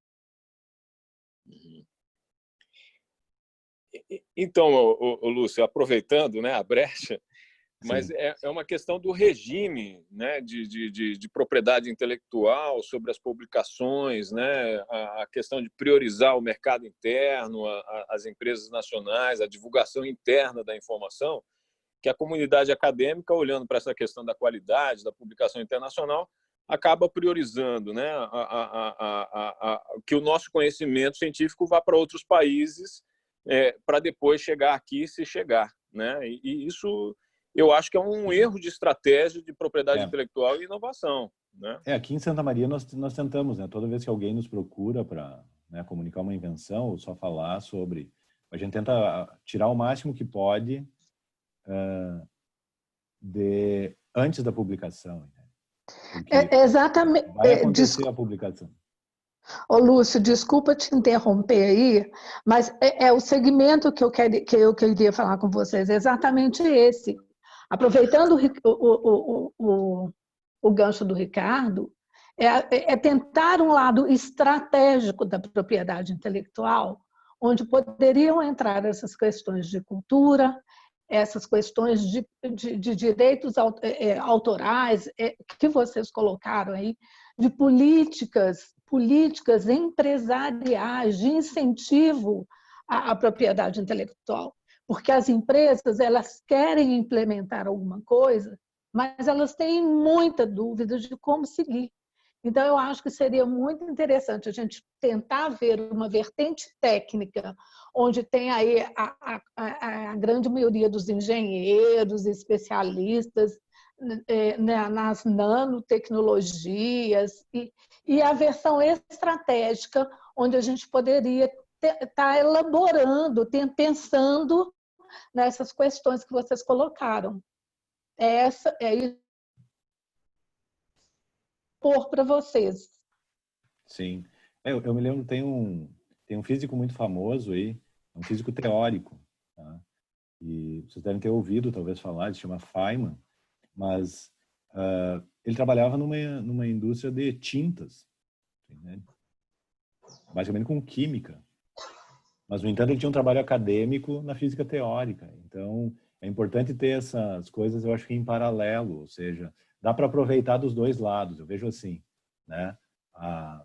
Então, Lúcio, aproveitando, né, a brecha, mas é uma questão do regime, né, de propriedade intelectual sobre as publicações, né, a questão de priorizar o mercado interno, as empresas nacionais, a divulgação interna da informação, que a comunidade acadêmica, olhando para essa questão da qualidade da publicação internacional, acaba priorizando, né, que o nosso conhecimento científico vá para outros países para depois chegar aqui, se chegar, né? E isso eu acho que é um erro de estratégia de propriedade intelectual e inovação, né? Aqui em Santa Maria nós tentamos, né? Toda vez que alguém nos procura para, né, comunicar uma invenção ou só falar sobre, a gente tenta tirar o máximo que pode antes da publicação. Exatamente. Vai acontecer a publicação. Ô, Lúcio, desculpa te interromper aí, mas é o segmento que eu queria falar com vocês, é exatamente esse. Aproveitando o gancho do Ricardo, é tentar um lado estratégico da propriedade intelectual, onde poderiam entrar essas questões de cultura, essas questões de direitos autorais que vocês colocaram aí, de políticas empresariais de incentivo à propriedade intelectual. Porque as empresas, elas querem implementar alguma coisa, mas elas têm muita dúvida de como seguir. Então, eu acho que seria muito interessante a gente tentar ver uma vertente técnica, onde tem aí a grande maioria dos engenheiros, especialistas nas nanotecnologias, e a versão estratégica, onde a gente poderia estar elaborando, pensando nessas questões que vocês colocaram. Essa é isso por para vocês. Sim. Eu me lembro, tem um físico muito famoso aí, um físico teórico, tá? E vocês devem ter ouvido, talvez, falar, ele se chama Feynman, mas ele trabalhava numa indústria de tintas, né? Basicamente com química. Mas, no entanto, ele tinha um trabalho acadêmico na física teórica. Então, é importante ter essas coisas, eu acho que em paralelo, ou seja, dá para aproveitar dos dois lados, eu vejo assim, né? A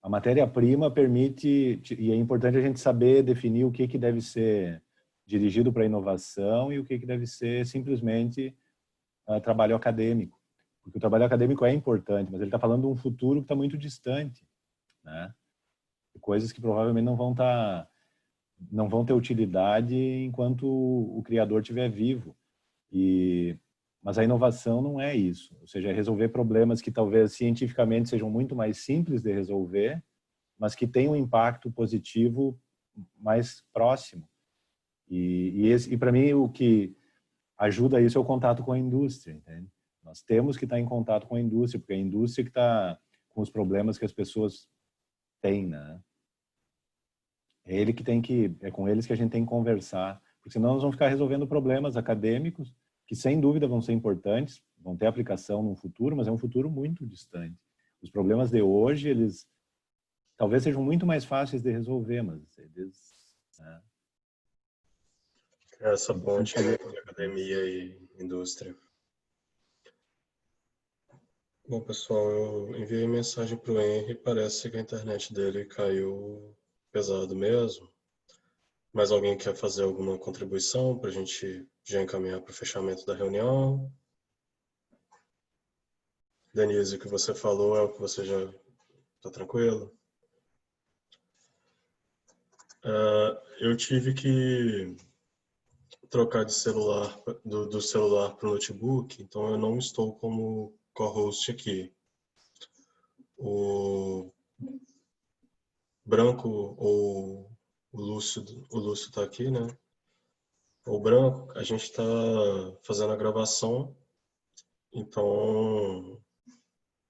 matéria-prima permite, e é importante a gente saber definir o que deve ser dirigido para a inovação e o que deve ser simplesmente trabalho acadêmico. Porque o trabalho acadêmico é importante, mas ele está falando de um futuro que está muito distante, né? Coisas que provavelmente não vão ter utilidade enquanto o criador estiver vivo. Mas a inovação não é isso. Ou seja, é resolver problemas que talvez cientificamente sejam muito mais simples de resolver, mas que têm um impacto positivo mais próximo. E para mim, o que ajuda isso é o contato com a indústria, entende? Nós temos que estar em contato com a indústria, porque é a indústria que está com os problemas que as pessoas têm, né? É com eles que a gente tem que conversar, porque senão nós vamos ficar resolvendo problemas acadêmicos, que sem dúvida vão ser importantes, vão ter aplicação no futuro, mas é um futuro muito distante. Os problemas de hoje, eles talvez sejam muito mais fáceis de resolver, mas eles... Né? Essa ponte entre academia e indústria. Bom, pessoal, eu enviei mensagem para o Henry, parece que a internet dele caiu pesado mesmo. Mais alguém quer fazer alguma contribuição para a gente já encaminhar para o fechamento da reunião? Denise, o que você falou é o que você já está tranquilo? Eu tive que trocar de celular, do celular para o notebook, então eu não estou como co-host aqui. O Branco ou o Lúcio está aqui, né? O Branco, a gente está fazendo a gravação, então,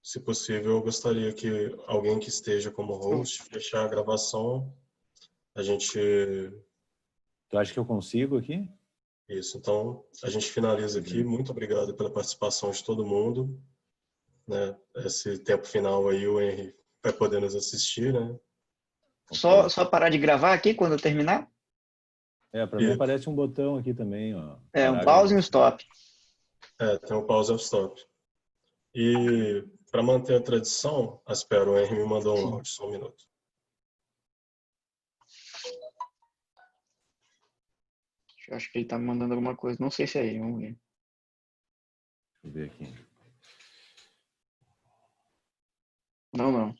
se possível, eu gostaria que alguém que esteja como host fechar a gravação. A gente... Tu acha que eu consigo aqui? Isso, então a gente finaliza aqui. Muito obrigado pela participação de todo mundo. Né? Esse tempo final aí o Henry vai poder nos assistir, né? Só parar de gravar aqui quando eu terminar? Para mim aparece um botão aqui também, ó. Um pause e um stop. Tem um pause e um stop. E para manter a tradição, espera, o Henry me mandou um áudio, só um minuto. Eu acho que ele tá me mandando alguma coisa, não sei se é ele, vamos ver. Deixa eu ver aqui. Não.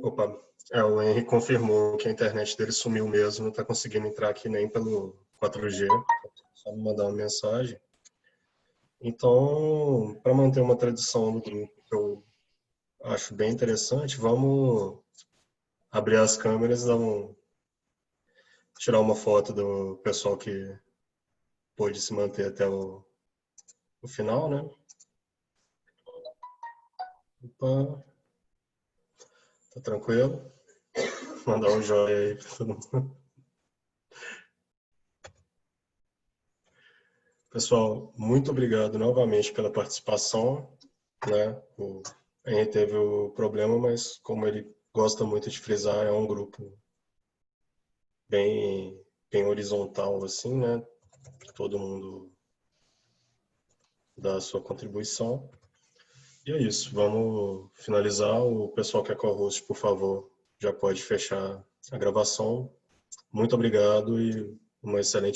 Opa, o Henry confirmou que a internet dele sumiu mesmo, não está conseguindo entrar aqui nem pelo 4G, só me mandar uma mensagem. Então, para manter uma tradição no grupo que eu acho bem interessante, vamos abrir as câmeras e tirar uma foto do pessoal que pôde se manter até o final, né? Opa. Tá tranquilo? Mandar um joinha aí para todo mundo. Pessoal, muito obrigado novamente pela participação. Né? A gente teve o problema, mas como ele gosta muito de frisar, é um grupo bem horizontal, assim, né? Todo mundo dá a sua contribuição. E é isso, vamos finalizar. O pessoal que é co-host, por favor, já pode fechar a gravação. Muito obrigado e uma excelente